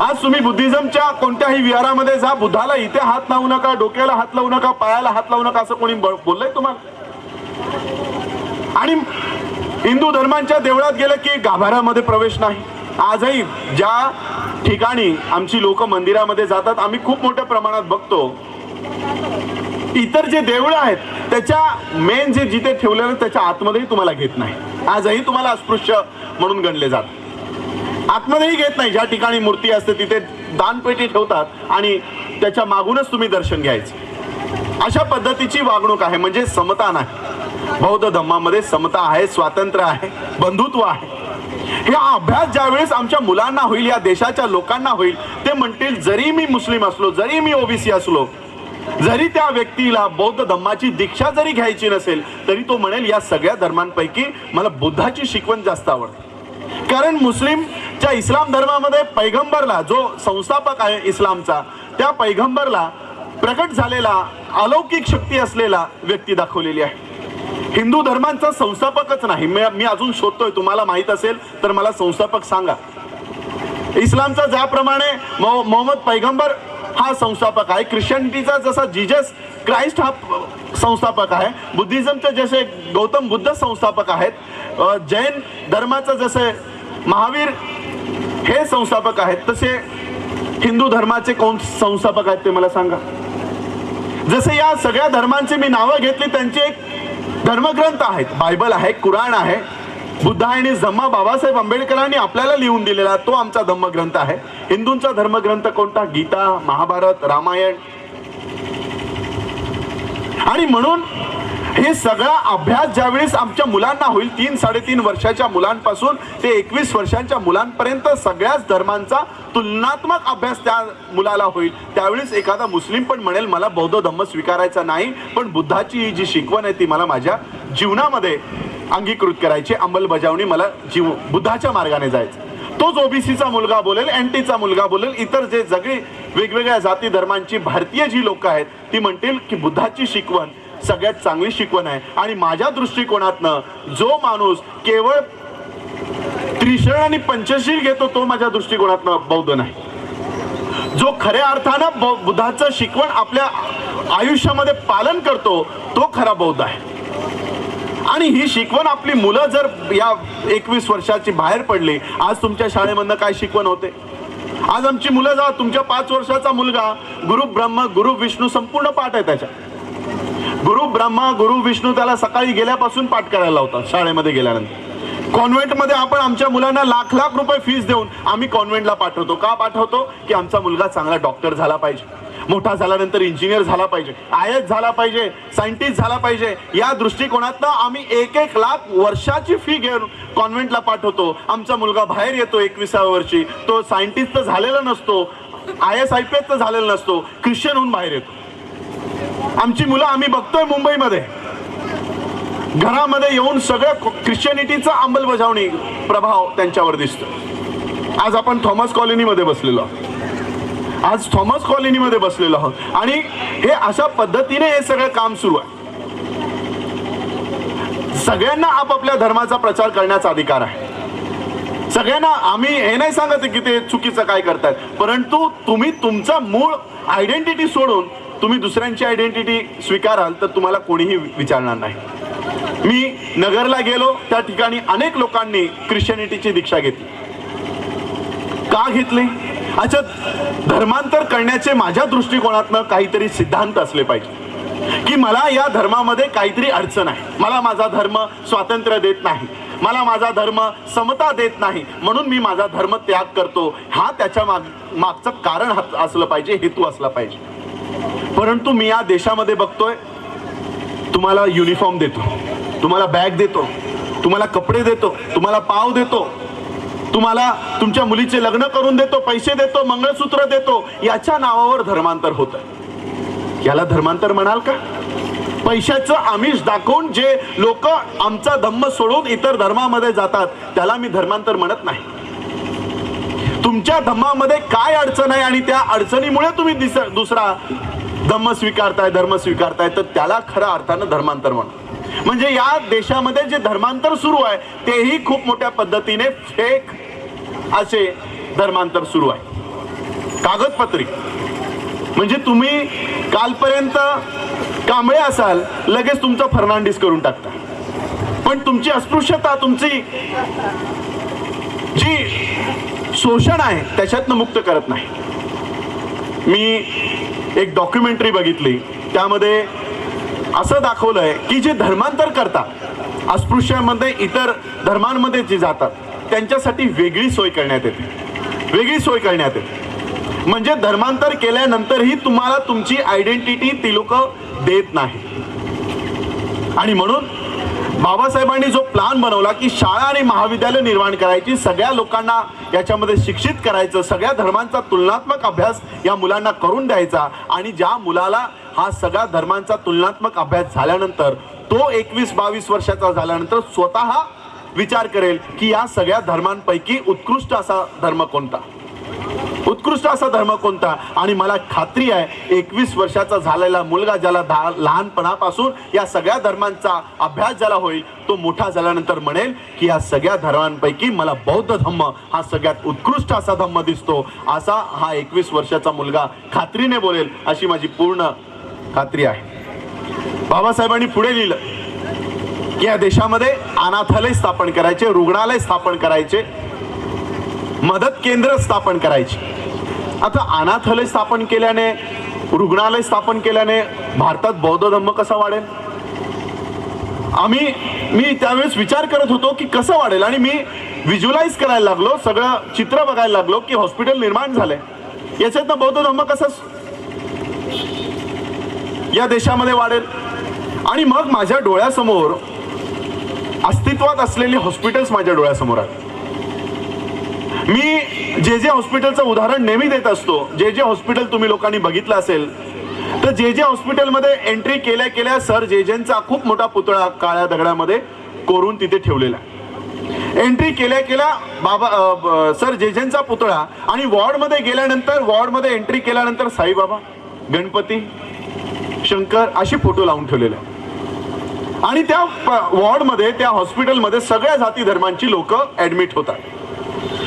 आज तुम्ही बुद्धिझमच्या कोणत्याही विहारामध्ये जा, बुद्धाला इथे हात लावू नका, डोक्याला हात लावू नका, पायाला हात लावू नका असं कोणी बोललंय तुम्हाला? आणि हिंदू धर्मांच्या देवळात गेलं की गाभाऱ्यामध्ये प्रवेश नाही. आजही ज्या ठिकाणी आमची लोक मंदिरामध्ये जातात, आम्ही खूप मोठ्या प्रमाणात बघतो, इतर जे देवळं आहेत त्याच्या मेन जे जिथे ठेवलेलं त्याच्या आतमध्येही तुम्हाला घेत नाही. आजही तुम्हाला अस्पृश्य म्हणून गणले जातात. आतमध्येही घेत नाही. ज्या ठिकाणी मूर्ती असते तिथे दानपेटी ठेवतात आणि त्याच्या मागूनच तुम्ही दर्शन घ्यायचं. अशा पद्धतीची वागणूक आहे, म्हणजे समता नाही. बौद्ध धम्मामध्ये समता आहे, स्वातंत्र्य आहे, बंधुत्व आहे. हा अभ्यास ज्यावेळेस आमच्या मुलांना होईल, या देशाच्या लोकांना होईल, ते म्हणतील जरी मी मुस्लिम असलो, जरी मी ओबीसी असलो, जरी त्या व्यक्तीला बौद्ध धम्माची दीक्षा जरी घ्यायची नसेल तरी तो म्हणेल या सगळ्या धर्मांपैकी मला बुद्धाची शिकवण जास्त आवडते. कारण मुस्लिमच्या इस्लाम धर्मामध्ये पैगंबरला, जो संस्थापक आहे इस्लामचा, त्या पैगंबरला प्रकट झालेला अलौकिक शक्ती असलेला व्यक्ती दाखवलेली आहे. हिंदू धर्मांचा संस्थापकच नाही. मी अजून शोधतोय, तुम्हाला माहित असेल तर मला संस्थापक सांगा. इस्लामचा ज्याप्रमाणे मोहम्मद पैगंबर हा संस्थापक आहे, ख्रिश्चनिटीचा जसा जीजस क्राइस्ट हा संस्थापक आहे, बुद्धिझमचे जसे गौतम बुद्ध संस्थापक आहेत, जैन धर्माचं जसे महावीर हे संस्थापक आहेत, तसे हिंदू धर्माचे कोण संस्थापक आहेत ते मला सांगा. जसे या सगळ्या धर्मांचे मी नावं घेतली, त्यांचे एक धर्मग्रंथ आहेत. बायबल आहे, कुराण आहे, बुद्ध आणि धम्म बाबासाहेब आंबेडकरांनी आपल्याला लिहून दिलेला तो आमचा धम्मग्रंथ आहे. हिंदूंचा धर्मग्रंथ कोणता? गीता, महाभारत, रामायण. आणि म्हणून हे सगळा अभ्यास ज्यावेळेस आमच्या मुलांना होईल, 3-3.5 वर्षाच्या मुलांपासून ते 21 वर्षांच्या मुलांपर्यंत सगळ्याच धर्मांचा तुलनात्मक अभ्यास त्या मुलाला होईल, त्यावेळेस एखादा मुस्लिम पण म्हणेल मला बौद्ध धम्म स्वीकारायचा नाही, पण बुद्धाची ही जी शिकवण आहे ती मला माझ्या जीवनामध्ये अंगीकृत करायची, अंमलबजावणी मला बुद्धाच्या मार्गाने जायचं. तोच ओबीसीचा मुलगा बोलेल, एनटीचा मुलगा बोलेल, इतर जे सगळी वेगवेगळ्या जाती धर्मांची भारतीय जी लोक आहेत ती म्हणतील की बुद्धाची शिकवण सगळ्यात चांगली शिकवण आहे. आणि माझ्या दृष्टिकोनातनं जो माणूस केवळ त्रिशरण आणि पंचशील घेतो तो माझ्या दृष्टिकोनातनं बौद्ध नाही. जो खऱ्या अर्थानं बुद्धाचं शिकवण आपल्या आयुष्यामध्ये पालन करतो तो खरा बौद्ध आहे. आणि ही शिकवण आपली मुलं जर या 21 वर्षाची बाहेर पडली, आज तुमच्या शाळेमधनं काय शिकवण होते? आज आमची मुलं जा, तुमच्या 5 वर्षाचा मुलगा गुरु ब्रह्म गुरु विष्णू संपूर्ण पाठ आहे त्याच्या. गुरु ब्रह्मा गुरु विष्णू त्याला सकाळी गेल्यापासून पाठ करायला लावतात शाळेमध्ये गेल्यानंतर. कॉन्व्हेंटमध्ये आपण आमच्या मुलांना लाख रुपये फीस देऊन आम्ही कॉन्व्हेंटला पाठवतो. का पाठवतो? की आमचा मुलगा चांगला डॉक्टर झाला पाहिजे, मोठा झाल्यानंतर इंजिनियर झाला पाहिजे, IAS झाला पाहिजे, सायंटिस्ट झाला पाहिजे. या दृष्टिकोनातनं आम्ही 1-1 लाख वर्षाची फी घेऊन कॉन्व्हेंटला पाठवतो. आमचा मुलगा बाहेर येतो 21व्या वर्षी, तो सायंटिस्ट तर झालेला नसतो, IAS IPS तर झालेला नसतो, ख्रिश्चन होऊन बाहेर येतो. आमची मुलं आम्ही बघतोय मुंबईमध्ये घरामध्ये येऊन सगळं ख्रिश्चनिटीचा अंमलबजावणी प्रभाव त्यांच्यावर दिसतो. आज आपण थॉमस कॉलनीमध्ये बसलेलो. आज थॉमस कॉलनीमध्ये बसलेलो आहोत आणि हे अशा पद्धतीने हे सगळं काम सुरू आहे. सगळ्यांना आपापल्या धर्माचा प्रचार करण्याचा अधिकार आहे. सगळ्यांना आम्ही हे नाही सांगत की ते चुकीचं काय करतायत, परंतु तुम्ही तुमचा मूळ आयडेंटिटी सोडून तुम्ही दुसऱ्यांची आयडेंटिटी स्वीकाराल तर तुम्हाला कोणीही विचारणार नाही. मी नगरला गेलो, त्या ठिकाणी अनेक लोकांनी ख्रिश्चनिटीची दीक्षा घेतली. का घेतली? अच्छा, धर्मांतर करण्याचे माझ्या दृष्टिकोनातनं काहीतरी सिद्धांत असले पाहिजे की मला या धर्मामध्ये काहीतरी अडचण आहे, मला माझा धर्म स्वातंत्र्य देत नाही, मला माझा धर्म समता देत नाही, म्हणून मी माझा धर्म त्याग करतो. हा त्याच्या मागचं कारण असलं पाहिजे, हेतू असला पाहिजे. परंतु मी या देशामध्ये बघतोय, तुम्हाला युनिफॉर्म देतो, तुम्हाला बॅग देतो, तुम्हाला कपडे देतो, तुम्हाला पाव देतो, तुम्हाला तुमच्या मुलीचे लग्न करून देतो, पैसे देतो, मंगळसूत्र देतो, याच्या नावावर धर्मांतर होतं. याला धर्मांतर म्हणाल का? पैशाचं आमिष दाखवून जे लोक आमचा धम्म सोडून इतर धर्मामध्ये जातात त्याला मी धर्मांतर म्हणत नाही. तुमच्या धम्मामध्ये काय अडचण आहे आणि त्या अडचणीमुळे तुम्ही दुसरा धम्म स्वीकारताय, धर्म स्वीकारताय, तर त्याला खऱ्या अर्थानं धर्मांतर म्हणा. म्हणजे या देशामध्ये जे धर्मांतर सुरू आहे तेही खूप मोठ्या पद्धतीने फेक असे धर्मांतर सुरू आहे, कागदपत्री. म्हणजे तुम्ही कालपर्यंत कांबळे असाल, लगेच तुमचा फर्नांडिस करून टाकता, पण तुमची अस्पृश्यता, तुमची जी शोषण आहे त्याच्यातनं मुक्त करत नाही. मी एक डॉक्युमेंटरी बघितली, त्यामध्ये असं दाखवलंय की जे धर्मांतर करतात, अस्पृश्यामध्ये इतर धर्मांमध्ये जे जातात त्यांच्यासाठी वेगळी सोय करण्यात येते, वेगळी सोय करण्यात येते. म्हणजे धर्मांतर केल्यानंतरही तुम्हाला तुमची आयडेंटिटी ती लोक देत नाही. आणि म्हणून बाबासाहेबांनी जो प्लान बनवला की शाळा आणि महाविद्यालय निर्माण करायची, सगळ्या लोकांना याच्यामध्ये शिक्षित करायचं, सगळ्या धर्मांचा तुलनात्मक अभ्यास या मुलांना करून द्यायचा, आणि ज्या मुलाला हा सगळ्या धर्मांचा तुलनात्मक अभ्यास झाल्यानंतर तो 21-22 वर्षाचा झाल्यानंतर स्वतः विचार करेल की या सगळ्या धर्मांपैकी उत्कृष्ट असा धर्म कोणता, उत्कृष्ट असा धर्म कोणता. आणि मला खात्री आहे 21 वर्षाचा झालेला मुलगा ज्याला लहानपणापासून या सगळ्या धर्मांचा अभ्यास ज्याला होईल, तो मोठा झाल्यानंतर म्हणेल की या सगळ्या धर्मांपैकी मला बौद्ध धम्म हा सगळ्यात उत्कृष्ट असा धम्म दिसतो. असा हा 21 वर्षाचा मुलगा खात्रीने बोलेल, अशी माझी पूर्ण खात्री आहे. बाबासाहेबांनी पुढे लिहिलं की या देशामध्ये अनाथालय स्थापन करायचे, रुग्णालय स्थापन करायचे, मदत केंद्र स्थापन करायची. आता अनाथालय स्थापन केल्याने, रुग्णालय स्थापन केल्याने भारतात बौद्ध धम्म कसा वाढेल? मी त्यावेळेस विचार करत होतो की कसं वाढेल, आणि मी व्हिज्युअलाइज करायला लागलो, सगळं चित्र बघायला लागलो की हॉस्पिटल निर्माण झालंय, याच्यातनं बौद्ध धम्म कसं या देशामध्ये वाढेल. आणि मग माझ्या डोळ्यासमोर अस्तित्वात असलेले हॉस्पिटल्स माझ्या डोळ्यासमोर आहेत. मी जे हॉस्पिटलचं उदाहरण नेहमी देत असतो. जे हॉस्पिटल तुम्ही लोकांनी बघितलं असेल तर जे हॉस्पिटलमध्ये एंट्री केल्या केल्या सर जेजेंचा खूप मोठा पुतळा काळ्या दगडामध्ये कोरून तिथे ठेवलेला आहे. एंट्री केल्या केल्या बाबा सर जेजेंचा पुतळा, आणि वॉर्डमध्ये गेल्यानंतर, वॉर्डमध्ये एंट्री केल्यानंतर साईबाबा, गणपती, शंकर असे फोटो लावून ठेवलेले आहे. आणि त्या वॉर्डमध्ये, त्या हॉस्पिटलमध्ये सगळ्या जाती धर्मांची लोक ऍडमिट होतात.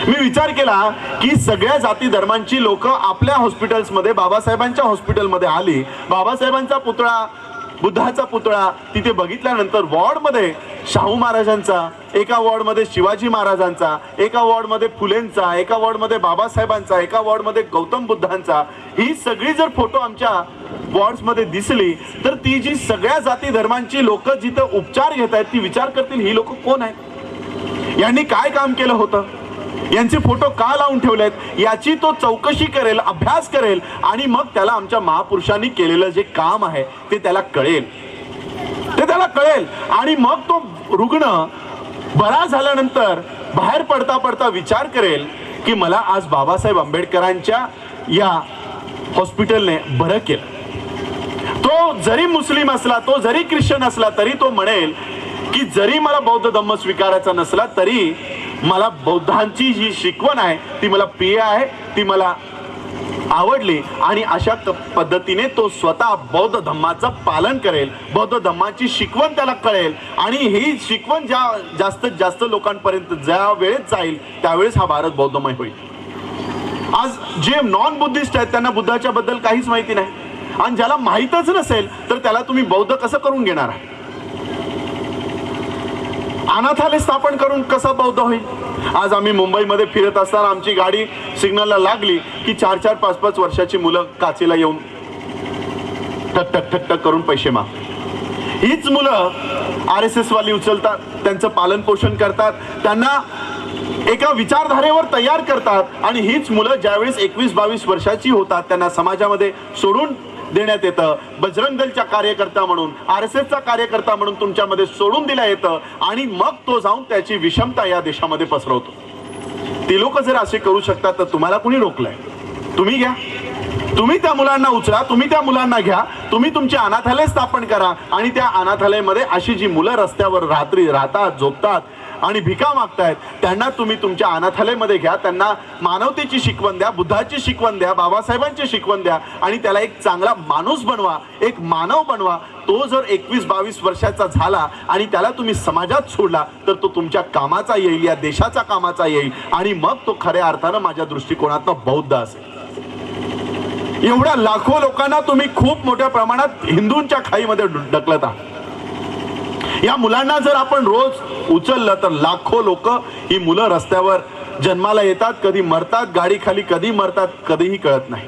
मी विचार केला की सगळ्या जाती धर्मांची लोक आपल्या हॉस्पिटल्समध्ये, बाबासाहेबांच्या हॉस्पिटलमध्ये आली, बाबासाहेबांचा पुतळा, बुद्धाचा पुतळा तिथे बघितल्यानंतर वॉर्डमध्ये शाहू महाराजांचा, एका वॉर्डमध्ये शिवाजी महाराजांचा, एका वॉर्डमध्ये फुलेंचा, एका वॉर्डमध्ये बाबासाहेबांचा, एका वॉर्डमध्ये गौतम बुद्धांचा, ही सगळी जर फोटो आमच्या वॉर्ड्समध्ये दिसली तर ती जी सगळ्या जाती धर्मांची लोक जिथं उपचार घेत आहेत ती विचार करतील ही लोक कोण आहेत, यांनी काय काम केलं होतं, यांचे फोटो का लावून ठेवलेत, याची तो चौकशी करेल, अभ्यास करेल, आणि मग त्याला आमच्या महापुरुषांनी केलेलं जे काम आहे ते त्याला कळेल, ते त्याला कळेल. आणि मग तो रुग्ण बरा झाल्यानंतर बाहेर पडता पडता विचार करेल की मला आज बाबासाहेब आंबेडकरांच्या या हॉस्पिटलने बरं केलं. तो जरी मुस्लिम असला, तो जरी ख्रिश्चन असला, तरी तो म्हणेल की जरी मला बौद्ध धम्म स्वीकारायचा नसला तरी मला बौद्धांची जी शिकवण आहे ती मला प्रिय आहे, ती मला आवडली आणि अशा पद्धतीने तो स्वतः बौद्ध धम्माचं पालन करेल, बौद्ध धम्माची शिकवण त्याला कळेल आणि ही शिकवण जास्तीत जास्त लोकांपर्यंत ज्या वेळेस जाईल त्यावेळेस हा भारत बौद्धमय होईल. आज जे नॉन बुद्धिस्ट आहेत त्यांना बुद्धाच्या बद्दल काहीच माहिती नाही आणि ज्याला माहीतच नसेल तर त्याला तुम्ही बौद्ध कसं करून घेणार आहे? अनाथालय स्थापन करून कसं बौद्ध होईल? आज आम्ही मुंबईमध्ये फिरत असताना आमची गाडी सिग्नलला लागली की 4-4, 5-5 वर्षाची मुलं काचेला येऊन ठक ठक ठक ठक करून पैसे माग. हीच मुलं RSS वाली उचलतात, त्यांचं पालन पोषण करतात, त्यांना एका विचारधारेवर तयार करतात आणि हीच मुलं ज्यावेळेस 21-22 वर्षाची होतात त्यांना समाजामध्ये सोडून देण्यात येतं. बजरंग दलच्या कार्यकर्ता म्हणून, RSSचा कार्यकर्ता म्हणून तुमच्यामध्ये सोडून दिलं येतं आणि मग तो जाऊन त्याची विषमता या देशामध्ये पसरवतो. ती लोक जर असे करू शकतात तर तुम्हाला कोणी रोखलंय? तुम्ही घ्या, तुम्ही त्या मुलांना उचला, तुम्ही त्या मुलांना घ्या, तुम्ही तुमचे अनाथालय स्थापन करा आणि त्या अनाथालयामध्ये अशी जी मुलं रस्त्यावर रात्री राहतात, झोपतात आणि भिका मागतायत त्यांना तुम्ही तुमच्या अनाथालयामध्ये घ्या, त्यांना मानवतेची शिकवण द्या, बुद्धाची शिकवण द्या, बाबासाहेबांची शिकवण द्या आणि त्याला एक चांगला माणूस बनवा, एक मानव बनवा. तो जर 21-22 वर्षाचा झाला आणि त्याला तुम्ही समाजात सोडला तर तो तुमच्या कामाचा येईल, या देशाचा कामाचा येईल आणि मग तो खऱ्या अर्थानं माझ्या दृष्टिकोनातनं बौद्ध असेल. एवढ्या लाखो लोकांना तुम्ही खूप मोठ्या प्रमाणात हिंदूंच्या खाईमध्ये ढकलत आहात. या मुलांना जर आपण रोज उचललं तर लाखो लोक, ही मुलं रस्त्यावर जन्माला येतात, कधी मरतात गाडी खाली, कधी मरतात कधीही कळत नाही.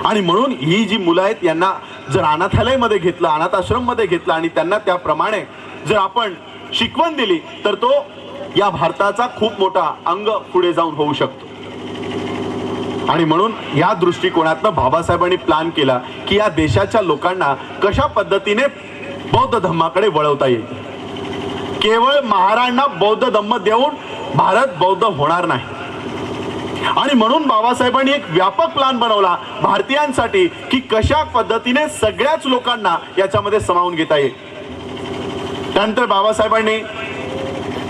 आणि म्हणून ही जी मुलं आहेत यांना जर अनाथालयामध्ये घेतलं, अनाथ आश्रममध्ये घेतलं आणि त्यांना त्याप्रमाणे जर आपण शिकवण दिली तर तो या भारताचा खूप मोठा अंग पुढे जाऊन होऊ शकतो. आणि म्हणून या दृष्टिकोनातनं बाबासाहेबांनी प्लॅन केला की या देशाच्या लोकांना कशा पद्धतीने बौद्ध धम्माकडे वळवता येईल. केवळ महाराजांना बौद्ध धम्म देऊन भारत बौद्ध होणार नाही. आणि म्हणून बाबासाहेबांनी एक व्यापक प्लॅन बनवला भारतीयांसाठी की कशा पद्धतीने सगळ्याच लोकांना याच्यामध्ये सामावून घेता येईल. त्यानंतर बाबासाहेबांनी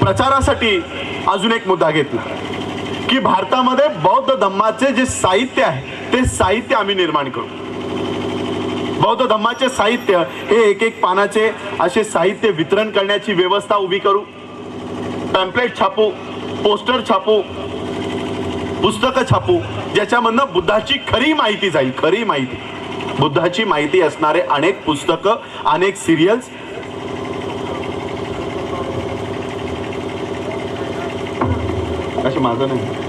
प्रचारासाठी अजून एक मुद्दा घेतला की भारतामध्ये बौद्ध धम्माचे जे साहित्य आहे ते साहित्य आम्ही निर्माण करू. बौद्ध धम्माचे साहित्य हे एक पानाचे असे साहित्य वितरण करण्याची व्यवस्था उभी करू. पॅम्पलेट छापू, पोस्टर छापू, पुस्तकं छापू, ज्याच्यामधनं बुद्धाची खरी माहिती जाईल. खरी माहिती, बुद्धाची माहिती असणारे अनेक पुस्तकं, अनेक सिरियल्स, असे माझं नाही,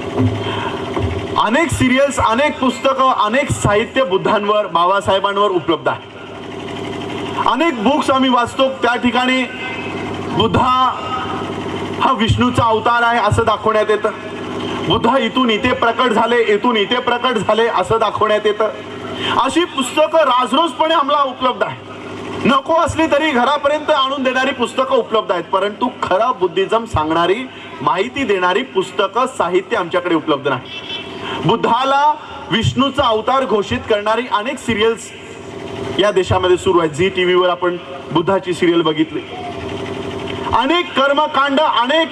अनेक सिरियल्स, अनेक पुस्तकं, अनेक साहित्य बुद्धांवर, बाबासाहेबांवर उपलब्ध आहे. अनेक बुक्स आम्ही वाचतो, त्या ठिकाणी बुद्धा हा विष्णूचा अवतार आहे असं दाखवण्यात येतं. बुद्ध इथून इथे प्रकट झाले, इथून इथे प्रकट झाले असं दाखवण्यात येतं. अशी पुस्तकं राजरोजपणे आम्हाला उपलब्ध आहे. नको असली तरी घरापर्यंत आणून देणारी पुस्तकं उपलब्ध आहेत. परंतु खरं बुद्धिझम सांगणारी, माहिती देणारी पुस्तकं, साहित्य आमच्याकडे उपलब्ध नाही. बुद्धाला विष्णूचा अवतार घोषित करणारी अनेक सिरियल्स या देशामध्ये सुरू आहेत. झी टीव्हीवर आपण बुद्धाची सिरियल बघितली. अनेक कर्मकांड, अनेक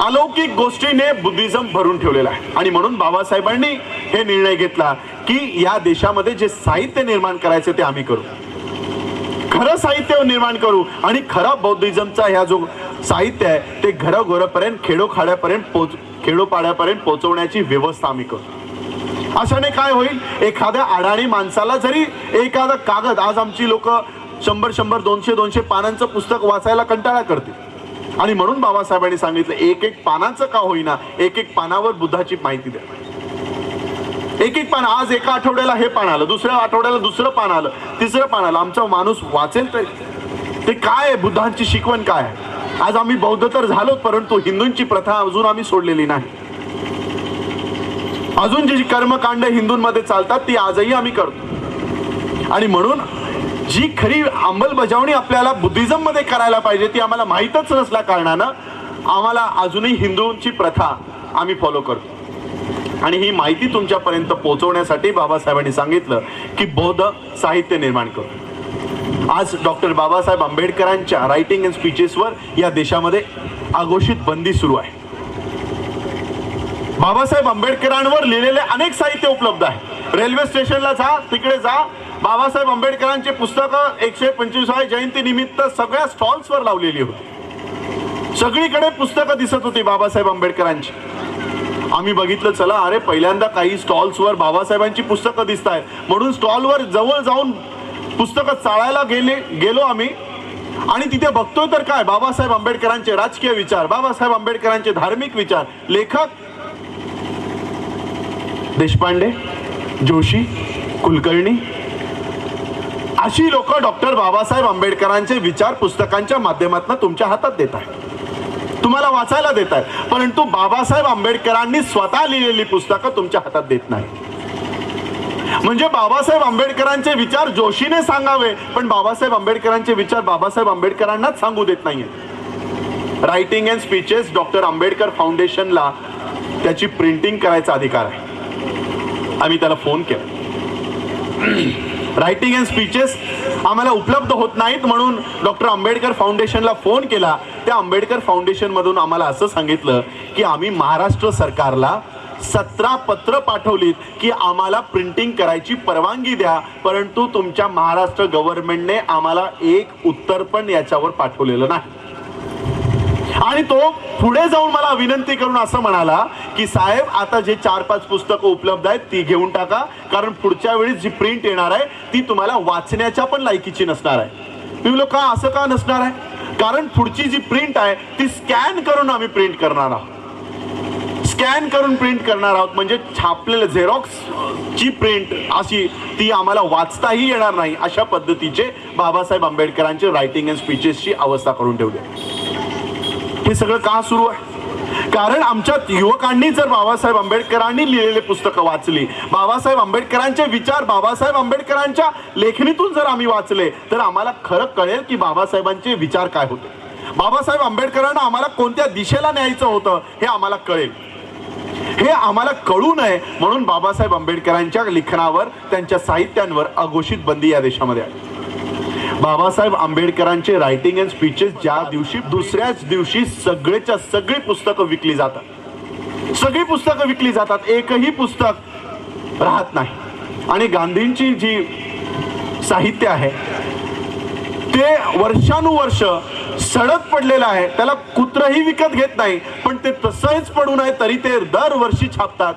अलौकिक गोष्टीने बुद्धिझम भरून ठेवलेला आहे. आणि म्हणून बाबासाहेबांनी हे निर्णय घेतला की या देशामध्ये जे साहित्य निर्माण करायचे ते आम्ही करू, खरं साहित्य निर्माण करू आणि खरा बौद्धिझमचा ह्या जो साहित्य आहे ते घरोघरापर्यंत, खेडोपाड्यापर्यंत पोहोचवण्याची व्यवस्था आम्ही करू. अशाने काय होईल, एखाद्या अडाणी माणसाला जरी एखादा कागद, आज आमची लोक 100-100, 200-200 पानांचं पुस्तक वाचायला कंटाळा करते आणि म्हणून बाबासाहेबांनी सांगितलं एक पानाचं का होईना, एक पानावर बुद्धाची माहिती द्या. एक पान, आज एका आठवड्याला हे पान आलं, दुसऱ्या आठवड्याला दुसरं पान आलं, तिसरं पान आलं, आमचा माणूस वाचेल तर ते काय आहे, बुद्धांची शिकवण काय आहे. आज आम्ही बौद्ध तर झालो परंतु हिंदूंची प्रथा अजून आम्ही सोडलेली नाही. अजून जी कर्मकांड हिंदूंमध्ये चालतात ती आजही आम्ही करतो. आणि म्हणून जी खरी अंमलबजावणी आपल्याला बुद्धिझम मध्ये करायला पाहिजे ती आम्हाला माहीतच नसल्या कारणानं आम्हाला अजूनही हिंदूंची प्रथा आम्ही फॉलो करतो. आणि ही माहिती तुमच्यापर्यंत पोहोचवण्यासाठी बाबासाहेबांनी सांगितलं की बौद्ध साहित्य निर्माण करू. आज डॉक्टर बाबासाहेब आंबेडकरांच्या रायटिंग अँड स्पीचेसवर या देशामध्ये अघोषित बंदी सुरू आहे. बाबासाहेब आंबेडकरांवर लिहिलेले अनेक साहित्य उपलब्ध आहे. रेल्वे स्टेशनला जा, तिकडे जा, बाबासाहेब आंबेडकरांचे पुस्तकं 125व्या जयंती निमित्त सगळ्या स्टॉल्सवर लावलेली होती. सगळीकडे पुस्तकं दिसत होती बाबासाहेब आंबेडकरांची. आम्ही बघितलं, चला अरे पहिल्यांदा काही स्टॉल्सवर बाबासाहेबांची पुस्तकं दिसत आहेत, म्हणून स्टॉलवर जवळ जाऊन पुस्तकं चाळायला गेलो आम्ही. आणि तिथे बघतोय तर काय, बाबासाहेब आंबेडकरांचे राजकीय विचार, बाबासाहेब आंबेडकरांचे धार्मिक विचार, लेखक देशपांडे, जोशी, कुलकर्णी अशी लोक डॉक्टर बाबासाहेब आंबेडकरांचे विचार पुस्तकांच्या माध्यमातून तुमच्या हातात देत आहेत, तुम्हाला वाचायला देत आहेत. परंतु बाबासाहेब आंबेडकरांनी स्वतः लिहिलेली पुस्तकं तुमच्या हातात देत नाही. म्हणजे बाबासाहेब आंबेडकरांचे विचार जोशीने सांगावे, पण बाबासाहेब आंबेडकरांचे विचार बाबासाहेब आंबेडकरांनाच सांगू देत नाहीये. Writing and speeches doctor Ambedkar फाउंडेशनला त्याची प्रिंटिंग करायचा अधिकार आहे. आम्ही त्याला फोन केला. रायटिंग अँड स्पीचेस आम्हाला उपलब्ध होत नाहीत म्हणून डॉक्टर आंबेडकर फाउंडेशनला फोन केला. त्या आंबेडकर फाउंडेशन मधून आम्हाला असं सांगितलं की आम्ही महाराष्ट्र सरकारला 17 पत्र पाठवलीत की आम्हाला प्रिंटिंग करायची परवानगी द्या, परंतु तुमच्या महाराष्ट्र गव्हर्नमेंटने आम्हाला एक उत्तर पण याच्यावर पाठवलेलं नाही. आणि तो पुढे जाऊन मला विनंती करून असं म्हणाला की साहेब, आता जे 4-5 पुस्तकं उपलब्ध आहेत ती घेऊन टाका, कारण पुढच्या वेळी जी प्रिंट येणार आहे ती तुम्हाला वाचण्याच्या पण लायकीची नसणार आहे. मी म्हणलो का, असं का नसणार आहे? कारण पुढची जी प्रिंट आहे ती स्कॅन करून आम्ही प्रिंट करणार आहोत. स्कॅन करून प्रिंट करणार आहोत म्हणजे छापलेलं झेरॉक्स ची प्रिंट अशी ती आम्हाला वाचताही येणार नाही. अशा पद्धतीचे बाबासाहेब आंबेडकरांचे रायटिंग अँड स्पीचेसची अवस्था करून ठेवली. हे सगळं का सुरू आहे? कारण आमच्या युवकांनी जर बाबासाहेब आंबेडकरांनी लिहिलेले पुस्तकं वाचली, बाबासाहेब आंबेडकरांचे विचार बाबासाहेब आंबेडकरांच्या लेखणीतून जर आम्ही वाचले, तर आम्हाला खरं कळेल की बाबासाहेबांचे विचार काय होते. बाबासाहेब आंबेडकरांना आम्हाला कोणत्या दिशेला न्यायचं होतं हे आम्हाला कळेल. हे आम्हाला कळू नये म्हणून बाबासाहेब आंबेडकरांच्या लिखाणावर, त्यांच्या साहित्यांवर अघोषित बंदी या देशामध्ये आहे. बाबासाहेब आंबेडकरांचे रायटिंग अँड स्पीचेस ज्या दिवशी, दुसऱ्याच दिवशी सगळेच्या सगळी पुस्तकं विकली जातात. सगळी पुस्तकं विकली जातात, एकही पुस्तक राहत नाही. आणि गांधींची जी साहित्य आहे ते वर्षानुवर्ष सडत पडलेलं आहे, त्याला कुत्रही विकत घेत नाही, पण ते तसंच पडू नये तरी ते दरवर्षी छापतात.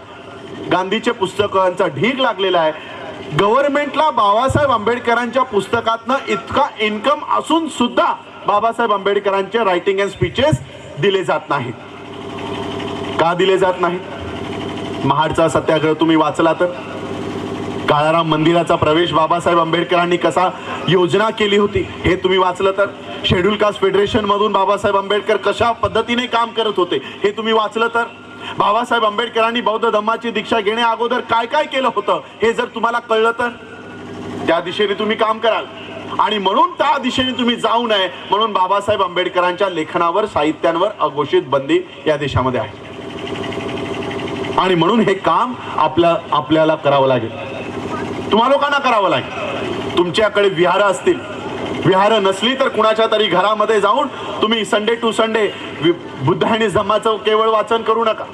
गांधीच्या पुस्तकांचा ढीग लागलेला आहे. गव्हर्नमेंटला बाबासाहेब आंबेडकरांच्या पुस्तकातनं इतका इन्कम असून सुद्धा बाबासाहेब आंबेडकरांचे रायटिंग अँड स्पीचेस दिले जात नाहीत. का दिले जात नाहीत? महाडचा सत्याग्रह तुम्ही वाचला तर, काळाराम मंदिराचा प्रवेश बाबासाहेब आंबेडकरांनी कसा योजना केली होती हे तुम्ही वाचलं तर, शेड्यूल कास्ट फेडरेशन मधून बाबासाहेब आंबेडकर कशा पद्धतीने काम करत होते हे तुम्ही वाचलं तर, बाबासाहेब आंबेडकरांनी बौद्ध धम्माची दीक्षा घेण्या अगोदर काय काय केलं होतं हे जर तुम्हाला कळलं तर त्या दिशेने तुम्ही काम कराल. आणि म्हणून त्या दिशेने तुम्ही जाऊ नये म्हणून बाबासाहेब आंबेडकरांच्या लेखनावर, साहित्यांवर अघोषित बंदी या देशामध्ये आहे. आणि म्हणून हे काम आपल्याला करावं लागेल, तुम्हा लोकांना करावं लागेल. तुमच्याकडे विहार असतील, विहार नसली तर कुणाच्या तरी घरामध्ये जाऊन तुम्ही संडे टू संडे बुद्ध आणि धम्माचं केवळ वाचन करू नका.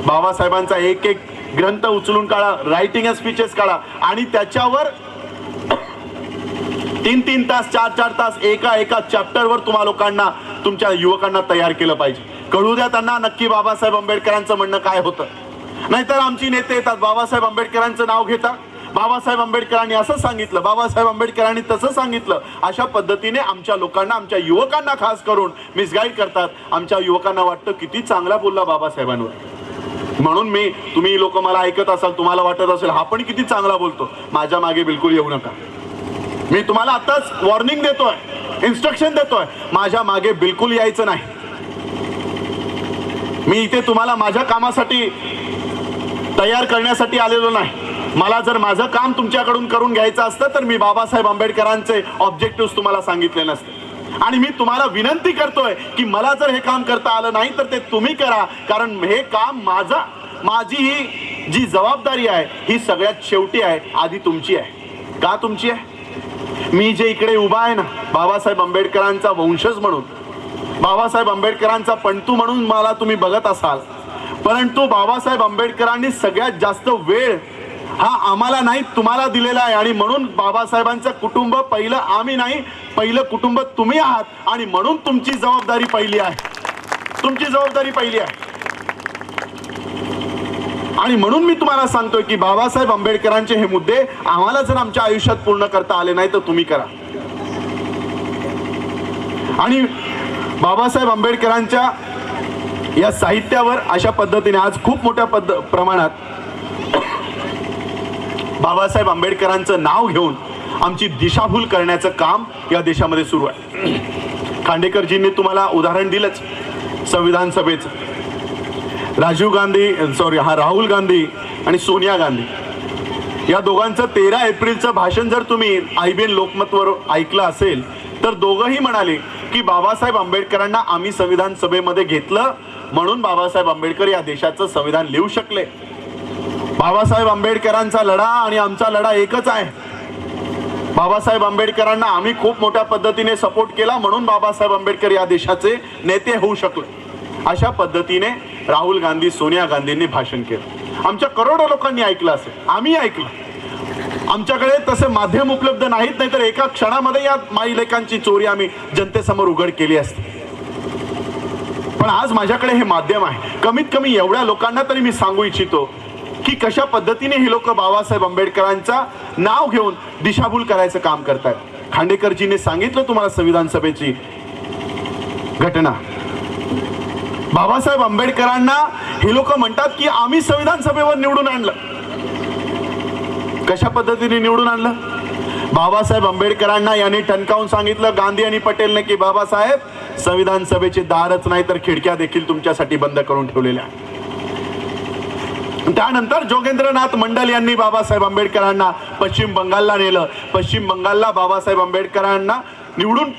बाबासाहेबांचा एक एक ग्रंथ उचलून काढा, रायटिंग अँड स्पीचेस काढा आणि त्याच्यावर 3-3 तास, 4-4 तास एका चॅप्टरवर तुम्हा लोकांना, तुमच्या युवकांना तयार केलं पाहिजे. कळू द्या त्यांना नक्की बाबासाहेब आंबेडकरांचं म्हणणं काय होतं. नाहीतर आमची नेते येतात, बाबासाहेब आंबेडकरांचं नाव घेतात, बाबासाहेब आंबेडकरांनी असं सांगितलं, बाबासाहेब आंबेडकरांनी तसं सांगितलं, अशा पद्धतीने आमच्या लोकांना, आमच्या युवकांना खास करून मिसगाईड करतात. आमच्या युवकांना वाटतं किती चांगला बोलला बाबासाहेबांवर, म्हणून तुम्ही लोक मला ऐकत असाल, तुम्हाला वाटत असेल हा पण किती चांगला बोलतो. माझ्या मागे बिलकुल येऊ नका. मी तुम्हाला आताच वॉर्निंग देतोय, इन्स्ट्रक्शन देतोय, माझ्या मागे बिलकुल यायचं नाही. मी इथे तुम्हाला माझ्या कामासाठी तयार करण्यासाठी आलेलो नाही. मला जर माझं काम तुमच्याकडून करून घ्यायचं असतं तर मी बाबासाहेब आंबेडकरांचे ऑब्जेक्टिव्ह तुम्हाला सांगितले नसते. आणि मी तुम्हाला विनंती करतोय की मला जर हे काम करता आलं नाही तर ते तुम्ही करा, कारण हे काम माझी ही जी जबाबदारी आहे ही सगळ्यात शेवटी आहे, आधी तुमची आहे. का तुमची आहे? मी जे इकडे उभा आहे ना, बाबासाहेब आंबेडकरांचा वंशज म्हणून, बाबासाहेब आंबेडकरांचा पंतू म्हणून मला तुम्ही बघत असाल, परंतु बाबासाहेब आंबेडकरांनी सगळ्यात जास्त वेळ हा आम्हाला नाही तुम्हाला दिलेला आहे, आणि म्हणून बाबासाहेबांचं कुटुंब पहिलं आम्ही नाही, पहिलं कुटुंब तुम्ही आहात, आणि म्हणून तुमची जबाबदारी पहिली आहे, तुमची जबाबदारी पहिली आहे. आणि म्हणून मी तुम्हाला सांगतोय की बाबासाहेब आंबेडकरांचे हे मुद्दे आम्हाला जर आमच्या आयुष्यात पूर्ण करता आले नाही तर तुम्ही करा. आणि बाबासाहेब आंबेडकरांच्या या साहित्यावर अशा पद्धतीने आज खूप मोठ्या प्रमाणात बाबासाहेब आंबेडकरांचं नाव घेऊन आमची दिशाभूल करण्याचं काम या देशामध्ये सुरू आहे. खांडेकरजींनी तुम्हाला उदाहरण दिलंच संविधान सभेचं. राहुल गांधी आणि सोनिया गांधी या दोघांचं 13 एप्रिलचं भाषण जर तुम्ही IBN लोकमतवर ऐकलं असेल तर दोघंही म्हणाले की बाबासाहेब आंबेडकरांना आम्ही संविधान सभेमध्ये घेतलं म्हणून बाबासाहेब आंबेडकर या देशाचं संविधान लिहू शकले. बाबासाहेब आंबेडकरांचा लढा आणि आमचा लढा एकच आहे. बाबासाहेब आंबेडकरांना आम्ही खूप मोठ्या पद्धतीने सपोर्ट केला म्हणून बाबासाहेब आंबेडकर या देशाचे नेते होऊ शकले. अशा पद्धतीने राहुल गांधी सोनिया गांधींनी भाषण केलं. आमच्या करोडो लोकांनी ऐकलं असेल, आम्ही ऐकलं. आमच्याकडे तसे माध्यम उपलब्ध नाहीत, नाहीतर एका क्षणामध्ये या माईलेकांची चोरी आम्ही जनतेसमोर उघड केली असते. पण आज माझ्याकडे हे माध्यम आहे. कमीत कमी एवढ्या लोकांना तरी मी सांगू इच्छितो की कशा पद्धतीने हे लोक बाबासाहेब आंबेडकरांचा नाव घेऊन दिशाभूल करायचं काम करतात. खांडेकरजीने सांगितलं तुम्हाला संविधान सभेची घटना. बाबासाहेब आंबेडकरांना हे लोक म्हणतात की आम्ही संविधान सभेवर निवडून आणलं. कशा पद्धतीने निवडून आणलं? बाबासाहेब आंबेडकरांना यांनी ठणकावून सांगितलं गांधी आणि पटेलने की बाबासाहेब संविधान सभेचे दारच नाही तर खिडक्या देखील तुमच्यासाठी बंद करून ठेवलेल्या. त्यानंतर जोगेंद्रनाथ मंडल यांनी बाबासाहेब आंबेडकरांना पश्चिम बंगालला नेलं. पश्चिम बंगालला बाबासाहेब आंबेडकरांना निवडून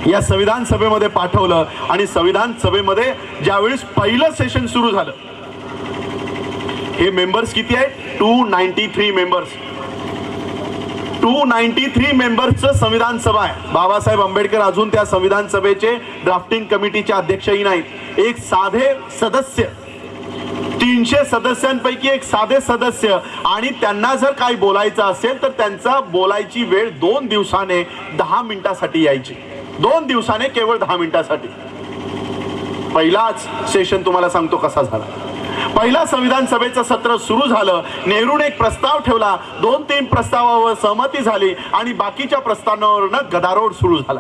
या संविधान सभेमध्ये पाठवलं. आणि संविधान सभेमध्ये ज्यावेळेस पहिलं सेशन सुरू झालं, हे मेंबर्स किती आहेत? 293 मेंबर्स. 293 मेंबर्सचं संविधान सभा आहे. बाबासाहेब आंबेडकर अजून त्या संविधान सभेचे ड्राफ्टिंग कमिटीचे अध्यक्षही नाहीत. एक साधे सदस्य, 300 सदस्यांपैकी एक साधे सदस्य, आणि त्यांना जर काही बोलायचं असेल तर त्यांचा बोलायची वेळ 2 दिवसाने 10 मिनिटासाठी यायची. 2 दिवसाने केवळ 10 मिनिटासाठी. पहिलाच सेशन तुम्हाला सांगतो कसा झाला. पहिला संविधान सभेचं सत्र सुरू झालं. नेहरूने एक प्रस्ताव ठेवला. 2-3 प्रस्तावावर सहमती झाली आणि बाकीच्या प्रस्तावावरनं गदारोळ सुरू झाला.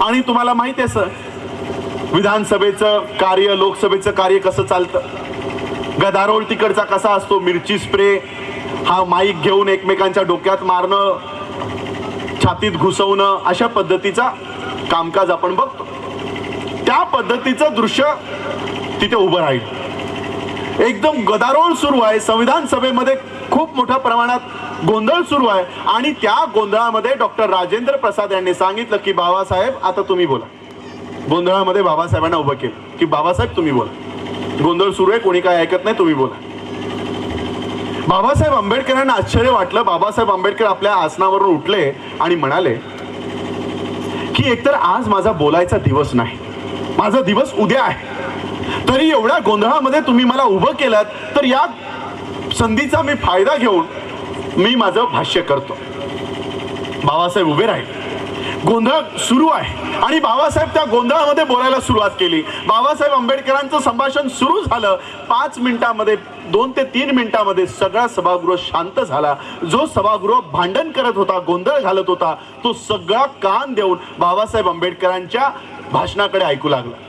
आणि तुम्हाला माहिती आहे सर, विधानसभेचं कार्य लोकसभेचं कार्य कसं चालतं. गदारोळ तिकडचा कसा असतो. मिरची स्प्रे, हा माईक घेऊन एकमेकांच्या डोक्यात मारणं, छातीत घुसवणं, अशा पद्धतीचा कामकाज आपण बघतो. त्या पद्धतीचं दृश्य तिथे उभं राहील. एकदम गदारोळ सुरू आहे. संविधान सभेमध्ये खूप मोठ्या प्रमाणात गोंधळ सुरू आहे. आणि त्या गोंधळामध्ये डॉक्टर राजेंद्र प्रसाद यांनी सांगितलं की बाबासाहेब आता तुम्ही बोला. गोंधळामध्ये बाबासाहेबांना उभं केलं की बाबासाहेब तुम्ही बोला. गोंधळ सुरू आहे, कोणी काय ऐकत नाही, तुम्ही बोला. बाबासाहेब आंबेडकरांना आश्चर्य वाटलं. बाबासाहेब आंबेडकर आपल्या आसनावरून उठले आणि म्हणाले की एकतर आज माझा बोलायचा दिवस नाही, माझा दिवस उद्या आहे, तरी एवढ्या गोंधळामध्ये तुम्ही मला उभं केलं, तर या संधीचा मी फायदा घेऊन मी माझं भाष्य करतो. बाबासाहेब उभे राहिले. गोंधळ सुरू आहे आणि बाबासाहेब त्या गोंधळामध्ये बोलायला सुरुवात केली. बाबासाहेब आंबेडकरांचं संभाषण सुरू झालं. 5 मिनिटांमध्ये 2 ते 3 मिनिटांमध्ये सगळा सभागृह शांत झाला. जो सभागृह भांडण करत होता, गोंधळ घालत होता, तो सगळा कान देऊन बाबासाहेब आंबेडकरांच्या भाषणाकडे ऐकू लागला.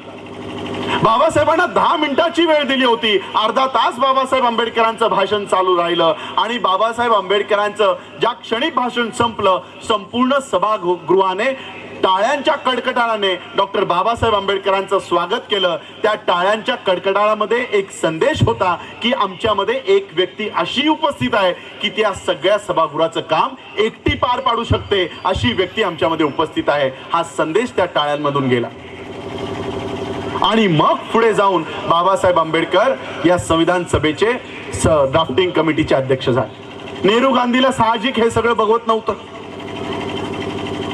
बाबासाहेबांना 10 मिनिटाची वेळ दिली होती. अर्धा तास बाबासाहेब आंबेडकरांचं भाषण चालू राहिलं. आणि बाबासाहेब आंबेडकरांचं ज्या क्षणी भाषण संपलं, संपूर्ण सभागृहाने टाळ्यांच्या कडकडाटाने डॉक्टर बाबासाहेब आंबेडकरांचं स्वागत केलं. त्या टाळ्यांच्या कडकडाटामध्ये एक संदेश होता की आमच्यामध्ये एक व्यक्ती अशी उपस्थित आहे की त्या सगळ्या सभागृहाचं काम एकटी पार पाडू शकते, अशी व्यक्ती आमच्यामध्ये उपस्थित आहे. हा संदेश त्या टाळ्यांमधून गेला. आणि मग पुढे जाऊन बाबासाहेब आंबेडकर या संविधान सभेचे ड्राफ्टिंग कमिटीचे अध्यक्ष झाले. नेहरू गांधीला साहजिक हे सगळं बघवत नव्हतं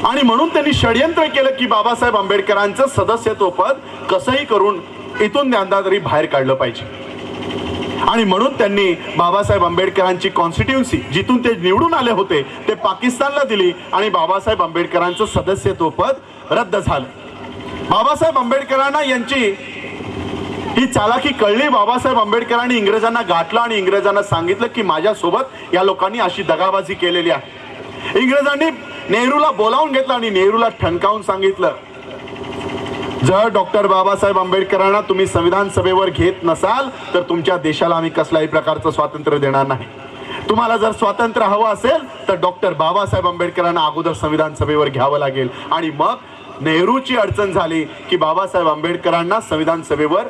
आणि म्हणून त्यांनी षडयंत्र केलं की बाबासाहेब आंबेडकरांचं सदस्यत्व पद कसंही करून इथून त्यांना तरी बाहेर काढलं पाहिजे. आणि म्हणून त्यांनी बाबासाहेब आंबेडकरांची कॉन्स्टिट्युन्सी जिथून ते निवडून आले होते ते पाकिस्तानला दिली आणि बाबासाहेब आंबेडकरांचं सदस्यत्व पद रद्द झालं. बाबासाहेब आंबेडकरांना यांची ही चालाकी कळली. बाबासाहेब आंबेडकरांनी इंग्रजांना गाठलं आणि इंग्रजांना सांगितलं की माझ्यासोबत या लोकांनी अशी दगाबाजी केलेली आहे. इंग्रजांनी नेहरूला बोलावून घेतलं आणि नेहरूला ठणकावून सांगितलं, जर डॉक्टर बाबासाहेब आंबेडकरांना तुम्ही संविधान सभेवर घेत नसाल तर तुमच्या देशाला आम्ही कसल्याही प्रकारचं स्वातंत्र्य देणार नाही. तुम्हाला जर स्वातंत्र्य हवं असेल तर डॉक्टर बाबासाहेब आंबेडकरांना अगोदर संविधान सभेवर घ्यावं लागेल. आणि मग नेहरूची अडचण झाली की बाबासाहेब आंबेडकरांना संविधान सभेवर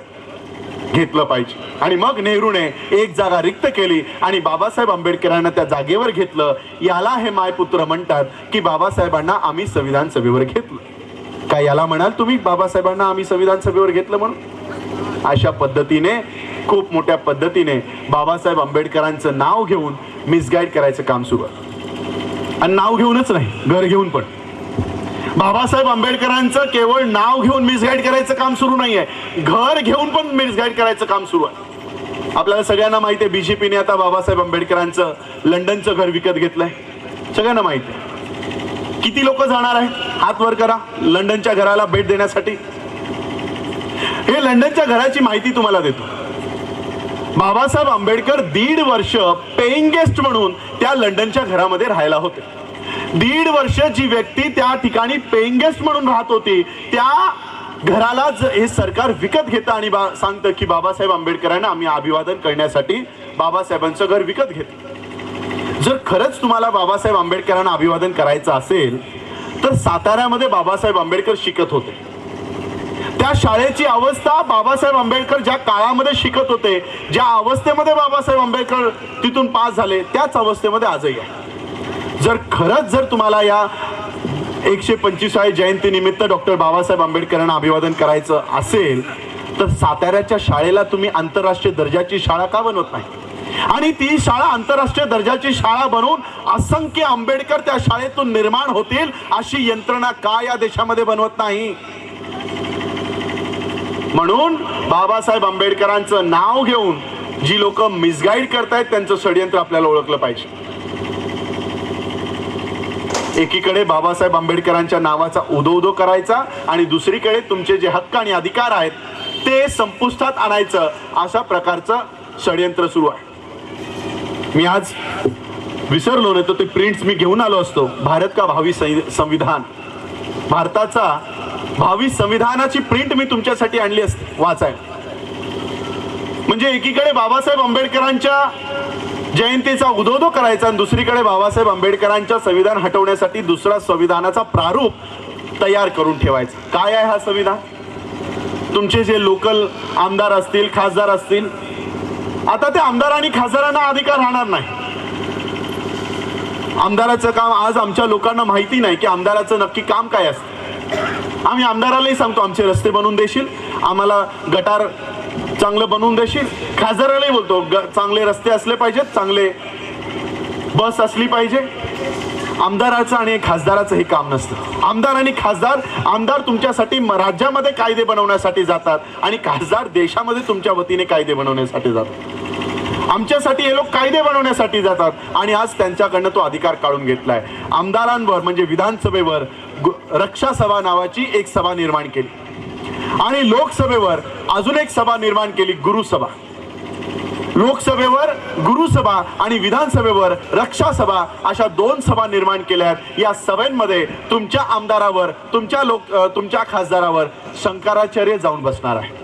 घेतलं पाहिजे. आणि मग नेहरूने एक जागा रिक्त केली आणि बाबासाहेब आंबेडकरांना त्या जागेवर घेतलं. याला हे मायपुत्र म्हणतात की बाबासाहेबांना आम्ही संविधान सभेवर घेतलं. काय याला म्हणाल तुम्ही बाबासाहेबांना आम्ही संविधान सभेवर घेतलं म्हणून? अशा पद्धतीने खूप मोठ्या पद्धतीने बाबासाहेब आंबेडकरांचं नाव घेऊन मिसगाईड करायचं काम सुरू आहे. आणि नाव घेऊनच नाही, घर घेऊन पण. बाबासाहेब आंबेडकरांचं केवळ नाव घेऊन मिसगाईड करायचं काम सुरू नाहीये, घर घेऊन पण मिसगाईड करायचं काम सुरू आहे. आपल्याला सगळ्यांना माहिती आहे बीजेपीने आता बाबासाहेब आंबेडकरांचं लंडनचं घर विकत घेतलंय. सगळ्यांना माहिती आहे. किती लोक जाणार आहे? हात वर करा लंडनच्या घराला भेट देण्यासाठी. हे लंडनच्या घराची माहिती तुम्हाला देतो. बाबासाहेब आंबेडकर 1.5 वर्ष पेइंग गेस्ट म्हणून त्या लंडनच्या घरामध्ये राहायला होते. 1.5 वर्ष जी व्यक्ती त्या ठिकाणी पेइंग गेस्ट म्हणून राहत होती त्या घराला हे सरकार विकत घेतं आणि सांगतं की बाबासाहेब आंबेडकरांना आम्ही अभिवादन करण्यासाठी बाबासाहेबांचं घर विकत घेतो. जर खरंच तुम्हाला बाबासाहेब आंबेडकरांना अभिवादन करायचं असेल तर साताऱ्यामध्ये बाबासाहेब आंबेडकर शिकत होते. त्या शाळेची अवस्था बाबासाहेब आंबेडकर ज्या काळामध्ये शिकत होते, ज्या अवस्थेमध्ये बाबासाहेब आंबेडकर तिथून पास झाले त्याच अवस्थेमध्ये आजही आहे. जर खरंच जर तुम्हाला या 125व्या जयंती निमित्त डॉक्टर बाबासाहेब आंबेडकरांना अभिवादन करायचं असेल तर साताऱ्याच्या शाळेला तुम्ही आंतरराष्ट्रीय दर्जाची शाळा का बनवत नाही? आणि ती शाळा आंतरराष्ट्रीय दर्जाची शाळा बनवून असंख्य आंबेडकर त्या शाळेतून निर्माण होतील अशी यंत्रणा का या देशामध्ये बनवत नाही? म्हणून बाबासाहेब आंबेडकरांचं नाव घेऊन जी लोक मिसगाईड करतायत त्यांचं षडयंत्र आपल्याला ओळखलं पाहिजे. एकीकडे बाबासाहेब आंबेडकरांच्या नावाचा उदो करायचा आणि दुसरीकडे तुमचे जे हक्क आणि अधिकार आहेत ते संपुष्टात आणायचं अशा प्रकारचं षडयंत्र सुरू आहे. मी आज विसरलो नाही तर ते प्रिंट्स मी घेऊन आलो असतो. भारत का भावी संविधान, भारताचा भावी संविधानाची प्रिंट मी तुमच्यासाठी आणली असते वाचायला. म्हणजे एकीकडे बाबासाहेब आंबेडकरांच्या जयंतीचा उदो करायचा आणि दुसरीकडे बाबासाहेब आंबेडकरांच्या संविधान हटवण्यासाठी दुसरा संविधानाचा प्रारूप तयार करून ठेवायचा. काय आहे हा संविधान? तुमचे जे लोकल आमदार असतील, खासदार असतील, आता त्या आमदार आणि खासदारांना अधिकार राहणार नाही. आमदाराचं काम आज आमच्या लोकांना माहिती नाही की आमदाराचं नक्की काम काय असतं. आम्ही आमदारालाही सांगतो आमचे रस्ते बनवून देशील, आम्हाला गटार चांगलं बनवून देशील. खासदारालाही बोलतो चांगले रस्ते असले पाहिजेत, चांगले बस असली पाहिजे. आमदाराचं आणि खासदाराचं हे काम नसतं. आमदार आणि खासदार, आमदार तुमच्यासाठी राज्यामध्ये कायदे बनवण्यासाठी जातात आणि खासदार देशामध्ये तुमच्या वतीने कायदे बनवण्यासाठी जातात. आमच्यासाठी हे लोक कायदे बनवण्यासाठी जातात आणि आज त्यांच्याकडनं तो अधिकार काढून घेतलाय. आमदारांवर म्हणजे विधानसभेवर रक्षा सभा नावाची एक सभा निर्माण केली आणि लोकसभेवर अजून एक सभा निर्माण केली, गुरुसभा. लोकसभेवर गुरुसभा आणि विधानसभेवर रक्षा सभा अशा 2 सभा निर्माण केल्या आहेत. या सभांमध्ये तुमच्या आमदारावर, तुमच्या खासदारावर शंकराचार्य जाऊन बसणार आहे.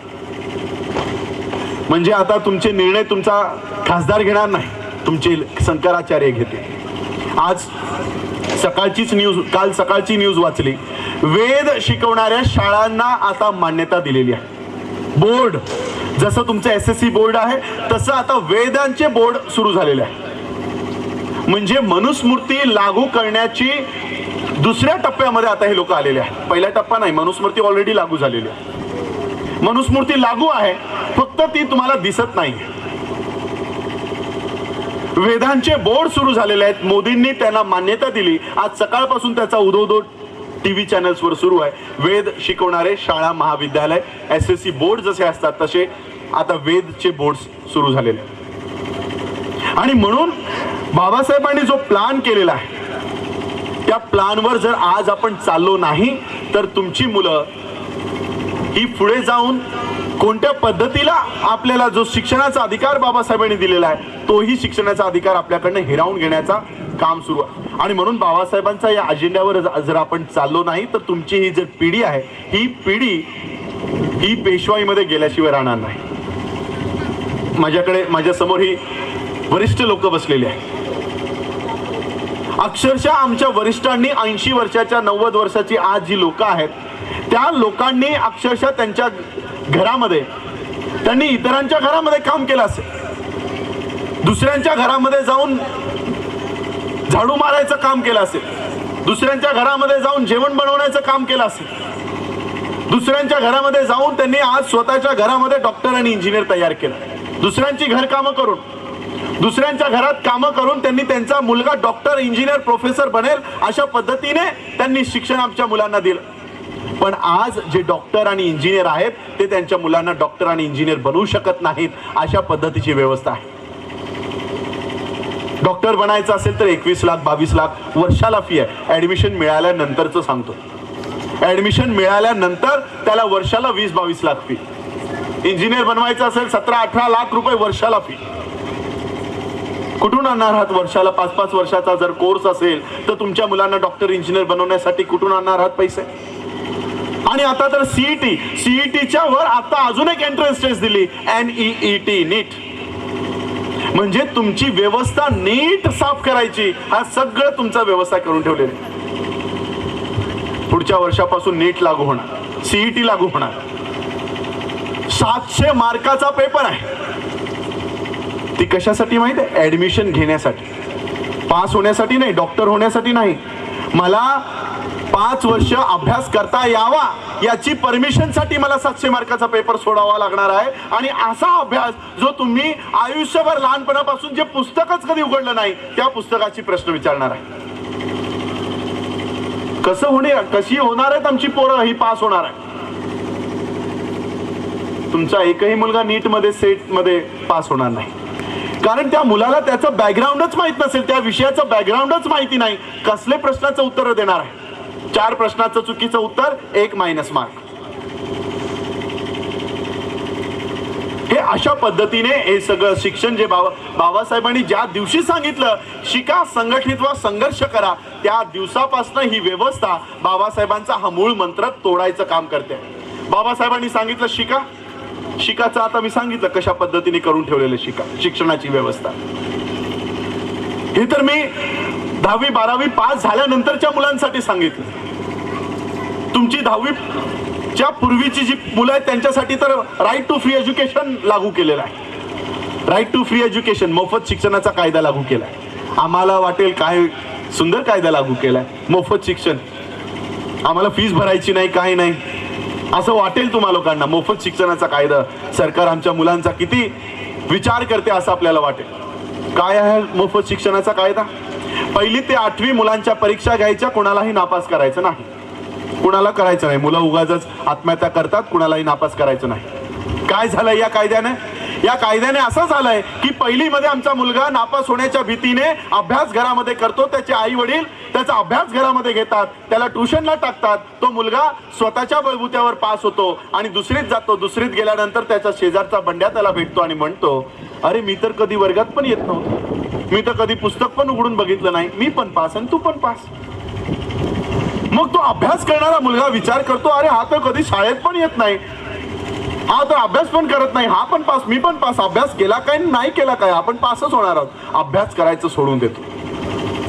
म्हणजे आता तुमचे निर्णय तुमचा खासदार घेणार नाही, तुमचे शंकराचार्य घेते. आज सकाळचीच न्यूज, काल सकाळची न्यूज वाचली, वेद शिकवणाऱ्या शाळांना आता मान्यता दिलेली आहे. बोर्ड जसं तुमचं SSC बोर्ड आहे तसं आता वेदांचे बोर्ड सुरू झालेले आहे. म्हणजे मनुस्मृती लागू करण्याची दुसऱ्या टप्प्यामध्ये आता हे लोक आलेले आहेत. पहिला टप्पा नाही, मनुस्मृती ऑलरेडी लागू झालेली आहे. मनुस्मृती लागू आहे, फक्त ती तुम्हाला दिसत नाही. वेदांचे बोर्ड सुरू झालेले आहेत. मोदींनी त्यांना मान्यता दिली. आज सकाळपासून त्याचा उदो TV चॅनल्सवर सुरू आहे. वेद शिकवणारे शाळा महाविद्यालय SSC बोर्ड जसे असतात तसे आता वेदचे बोर्ड सुरू झालेले. आणि म्हणून बाबासाहेबांनी जो प्लॅन केलेला आहे त्या प्लॅनवर जर आज आपण चाललो नाही तर तुमची मुलं ही पुढे जाऊन कोणत्या पद्धतीला आपल्याला जो शिक्षणाचा अधिकार बाबासाहेबांनी दिलेला आहे तोही शिक्षणाचा अधिकार आपल्याकडनं हिरावून घेण्याचा काम सुरू आहे. आणि म्हणून बाबासाहेबांचा या अजेंड्यावर जर आपण चाललो नाही तर तुमची ही जी पिढी आहे ही पिढी ही पेशवाईमध्ये गेल्याशिवाय राहणार नाही. माझ्यासमोर ही वरिष्ठ लोक बसलेली आहेत. अक्षरशः आमच्या वरिष्ठांनी 80 वर्षाच्या 90 वर्षाची आज जी लोक आहेत त्या लोकांनी अक्षरशः त्यांच्या घरामध्ये त्यांनी इतरांच्या घरामध्ये काम केलं असेल. दुसऱ्यांच्या घरामध्ये जाऊन झाडू मारायचं काम केलं असेल. दुसऱ्यांच्या घरामध्ये जाऊन जेवण बनवण्याचं काम केलं असेल. दुसऱ्यांच्या घरामध्ये जाऊन त्यांनी आज स्वतःच्या घरामध्ये डॉक्टर आणि इंजिनियर तयार केलं. दुसऱ्यांची घरकामं करून दुसऱ्यांच्या घरात कामं करून त्यांनी त्यांचा मुलगा डॉक्टर इंजिनियर प्रोफेसर बनेल अशा पद्धतीने त्यांनी शिक्षण आमच्या मुलांना दिलं. पण आज जे डॉक्टर आणि इंजिनियर आहेत ते त्यांच्या मुलांना डॉक्टर आणि इंजिनियर बनवू शकत नाहीत अशा पद्धतीची व्यवस्था आहे. डॉक्टर बनायचं असेल तर 21 लाख 22 लाख वर्षाला फी आहे. ऍडमिशन मिळाल्यानंतरच सांगतो. ऍडमिशन मिळाल्यानंतर त्याला वर्षाला 20-22 लाख फी. इंजिनियर बनवायचं असेल 17-18 लाख रुपये वर्षाला फी. कुठून आणणार आहात वर्षाला? 5-5 वर्षाचा जर कोर्स असेल तर तुमच्या मुलांना डॉक्टर इंजिनियर बनवण्यासाठी कुठून आणणार आहात पैसे? आणि आता तर सीईटीच्या वर आता अजून एक एंट्रन्स टेस्ट दिली NEET नीट. म्हणजे तुमची व्यवस्था नीट साफ करायची हा सगळं तुमचा व्यवस्था करून ठेवलेली. पुढच्या वर्षापासून नीट लागू होणार, सीईटी लागू होणार. 700 मार्काचा पेपर आहे. ती कशासाठी माहिती आहे? ऍडमिशन घेण्यासाठी, पास होण्यासाठी नाही, डॉक्टर होण्यासाठी नाही. मला 5 वर्ष अभ्यास करता यावा याची परमिशन साठी मला 700 मार्काचा पेपर सोडावा लागणार आहे. आणि असा अभ्यास जो तुम्ही आयुष्यभर लहानपणापासून जे पुस्तकच कधी उघडलं नाही त्या पुस्तकाची प्रश्न विचारणार आहे. कशी होणार आहेत आमची पोरं ही पास होणार आहे? तुमचा एकही मुलगा नीट मध्ये सेट मध्ये पास होणार नाही. कारण त्या मुलाला त्याचं बॅकग्राऊंडच माहित नसेल, त्या विषयाचं बॅकग्राऊंडच माहिती नाही. कसले प्रश्नाचं उत्तर देणार आहे? 4 प्रश्नाचं चुकीचं उत्तर 1 मायनस मार्क. हे अशा पद्धतीने हे सगळं शिक्षण जे बाबासाहेबांनी ज्या दिवशी सांगितलं शिका, संघटित व्हा, संघर्ष करा, त्या दिवसापासून ही व्यवस्था बाबासाहेबांचा हा मूळ मंत्र तोडायचं काम करते. बाबासाहेबांनी सांगितलं शिका. शिकाचं आता मी सांगितलं कशा पद्धतीने करून ठेवलेलं शिक्षणाची व्यवस्था. हे तर मी 10वी 12वी पास झाल्यानंतरच्या मुलांसाठी सांगितलं. तुमची 10वीच्या पूर्वीची जी मुलं आहेत त्यांच्यासाठी तर राईट टू फ्री एज्युकेशन लागू केलेलं आहे. राईट टू फ्री एज्युकेशन, मोफत शिक्षणाचा कायदा लागू केलाय. आम्हाला वाटेल काय सुंदर कायदा लागू केलाय, मोफत शिक्षण, आम्हाला फीस भरायची नाही, काय नाही असं वाटेल तुम्हा लोकांना. मोफत शिक्षणाचा कायदा, सरकार आमच्या मुलांचा किती विचार करते असं आपल्याला वाटेल. काय आहे मोफत शिक्षणाचा कायदा? 1ली ते 8वी मुलांच्या परीक्षा घ्यायच्या, कोणालाही नापास करायचं नाही. कुणाला करायचं नाही. मुलं उगाचच आत्महत्या करतात, कुणालाही नापास करायचं नाही. काय झालंय या कायद्याने? या कायद्याने असं झालंय की 1ली मध्ये आमचा मुलगा नापास होण्याच्या भीतीने अभ्यास घरामध्ये करतो. त्याचे आई वडील त्याचा अभ्यास घरामध्ये घेतात, त्याला ट्युशनला टाकतात. तो मुलगा स्वतःच्या बलबुत्यावर पास होतो आणि दुसरीत जातो. दुसरीत गेल्यानंतर त्याचा शेजारचा बंड्या त्याला भेटतो आणि म्हणतो, अरे मी तर कधी वर्गात पण येत नव्हतो, मी तर कधी पुस्तक पण उघडून बघितलं नाही, मी पण पास आणि तू पण पास. मग तो अभ्यास करणारा मुलगा विचार करतो, अरे हा तर कधी शाळेत पण येत नाही, हा तर अभ्यास पण करत नाही, हा पण पास, मी पण पास. अभ्यास केला काय नाही केला काय, आपण पासच होणार आहोत. अभ्यास करायचं सोडून देतो,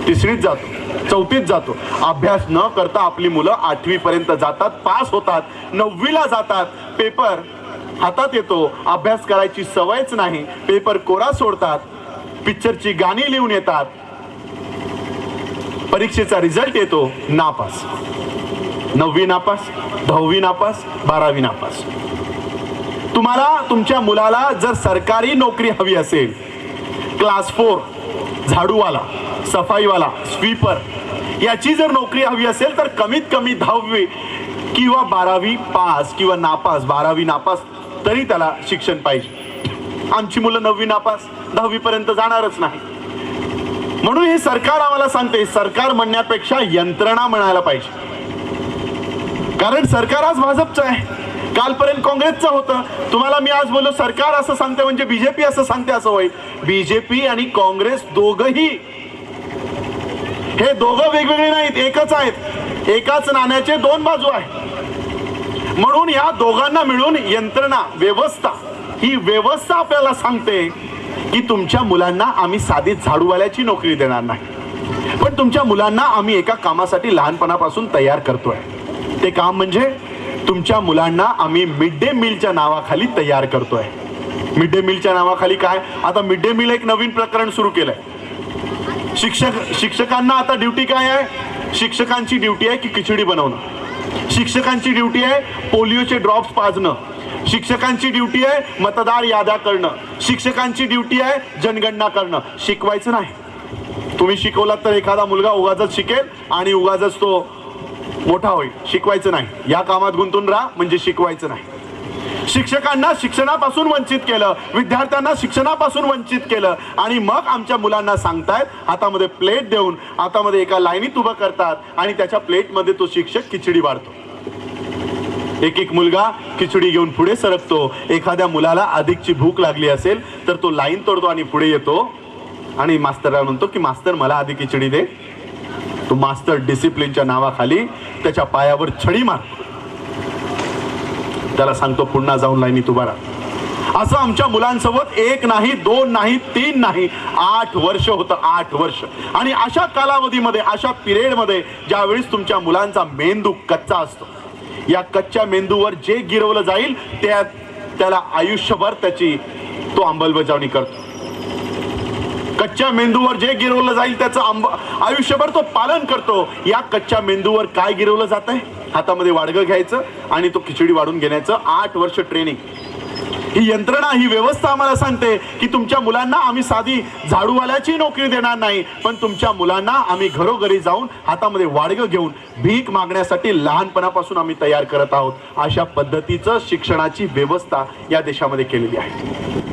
3रीत जातो, 4थीत जातो. अभ्यास न करता आपली मुलं 8वी पर्यंत जातात, पास होतात. 9वीला जातात, पेपर हातात येतो, अभ्यास करायची सवयच नाही, पेपर कोरा सोडतात, पिक्चरची गाणी लिहून येतात, परीक्षेचा रिझल्ट येतो, नापास. 9वी नापास, 10वी नापास, 12वी नापास. तुम्हाला तुमच्या मुलाला जर सरकारी नोकरी हवी असेल, क्लास 4 झाडूवाला, सफाईवाला, स्वीपर याची जर नोकरी हवी असेल तर कमीत कमी 10वी किंवा 12वी पास किंवा नापास, 12वी नापास तरी त्याला शिक्षण पाहिजे. आमची मुलं 9वी नापास 10वी पर्यंत जाणारच नाही. म्हणून हे सरकार आम्हाला सांगते, सरकार म्हणण्यापेक्षा यंत्रणा म्हणायला पाहिजे. कारण सरकार आज भाजपचं आहे, कालपर्यंत काँग्रेसचं होतं. तुम्हाला मी आज बोललो सरकार असं सांगते म्हणजे बीजेपी असं सांगते असं होईल. बीजेपी आणि काँग्रेस दोघही, हे दोघं वेगवेगळे नाहीत, एकच आहेत. एकाच नाण्याचे दोन बाजू आहेत. म्हणून या दोघांना मिळून यंत्रणा, व्यवस्था, ही व्यवस्था आपल्याला सांगते की तुमच्या मुलांना आम्ही साधी झाडूवाल्याची नोकरी देणार नाही, पण तुमच्या मुलांना आम्ही एका कामासाठी लहानपणापासून तयार करतोय. ते काम म्हणजे तुमच्या मुलांना आम्ही मिड डे मीलच्या नावाखाली तयार करतोय. मिड डे मीलच्या नावाखाली काय, आता मिड डे मील एक नवीन प्रकरण सुरू केलंय. शिक्षकांना आता ड्युटी काय आहे? शिक्षकांची ड्युटी आहे की खिचडी बनवणं. शिक्षकांची ड्युटी आहे पोलिओचे ड्रॉप्स पाजणं. शिक्षकांची ड्युटी आहे मतदार याद्या करणं. शिक्षकांची ड्युटी आहे जनगणना करणं. शिकवायचं नाही. तुम्ही शिकवलात तर एखादा मुलगा उगाचच शिकेल आणि उगाचच तो मोठा होईल. शिकवायचं नाही. या कामात गुंतून राहा म्हणजे शिकवायचं नाही. शिक्षकांना शिक्षणापासून वंचित केलं, विद्यार्थ्यांना शिक्षणापासून वंचित केलं आणि मग आमच्या मुलांना सांगतायत, हातामध्ये प्लेट देऊन हातामध्ये एका लाईनीत उभं करतात आणि त्याच्या प्लेटमध्ये तो शिक्षक खिचडी वाढतो. एक एक मुलगा खिचडी घेऊन पुढे सरकतो. एखाद्या मुलाला अधिकची भूक लागली असेल तर तो लाईन तोडतो आणि पुढे येतो आणि मास्तरला म्हणतो की मास्तर मला आधी खिचडी दे. तो मास्तर डिसिप्लिनच्या नावाखाली त्याच्या पायावर छडी मारतो. त्याला सांगतो पुन्हा जाऊन लाईनीत उभा राहा. असं आमच्या मुलांसोबत 1 नाही 2 नाही 3 नाही 8 वर्ष होतं. 8 वर्ष. आणि अशा कालावधीमध्ये, अशा पिरियडमध्ये ज्यावेळेस तुमच्या मुलांचा मेंदू कच्चा असतो, या कच्च्या मेंदूवर जे गिरवलं जाईल त्याला आयुष्यभर त्याची तो अंमलबजावणी करतो. कच्च्या मेंदूवर जे गिरवलं जाईल त्याचं आयुष्यभर तो पालन करतो. या कच्च्या मेंदूवर काय गिरवलं जात आहे? हातामध्ये वाडगं घ्यायचं आणि तो खिचडी वाढून घेण्याचं 8 वर्ष ट्रेनिंग. ही यंत्रणा, ही व्यवस्था आम्हाला सांगते की तुमच्या मुलांना आम्ही साधी झाडूवाल्याची नोकरी देणार नाही, पण तुमच्या मुलांना आम्ही घरोघरी जाऊन हातामध्ये वाडगं घेऊन भीक मागण्यासाठी लहानपणापासून आम्ही तयार करत आहोत. अशा पद्धतीचं शिक्षणाची व्यवस्था या देशामध्ये केलेली आहे.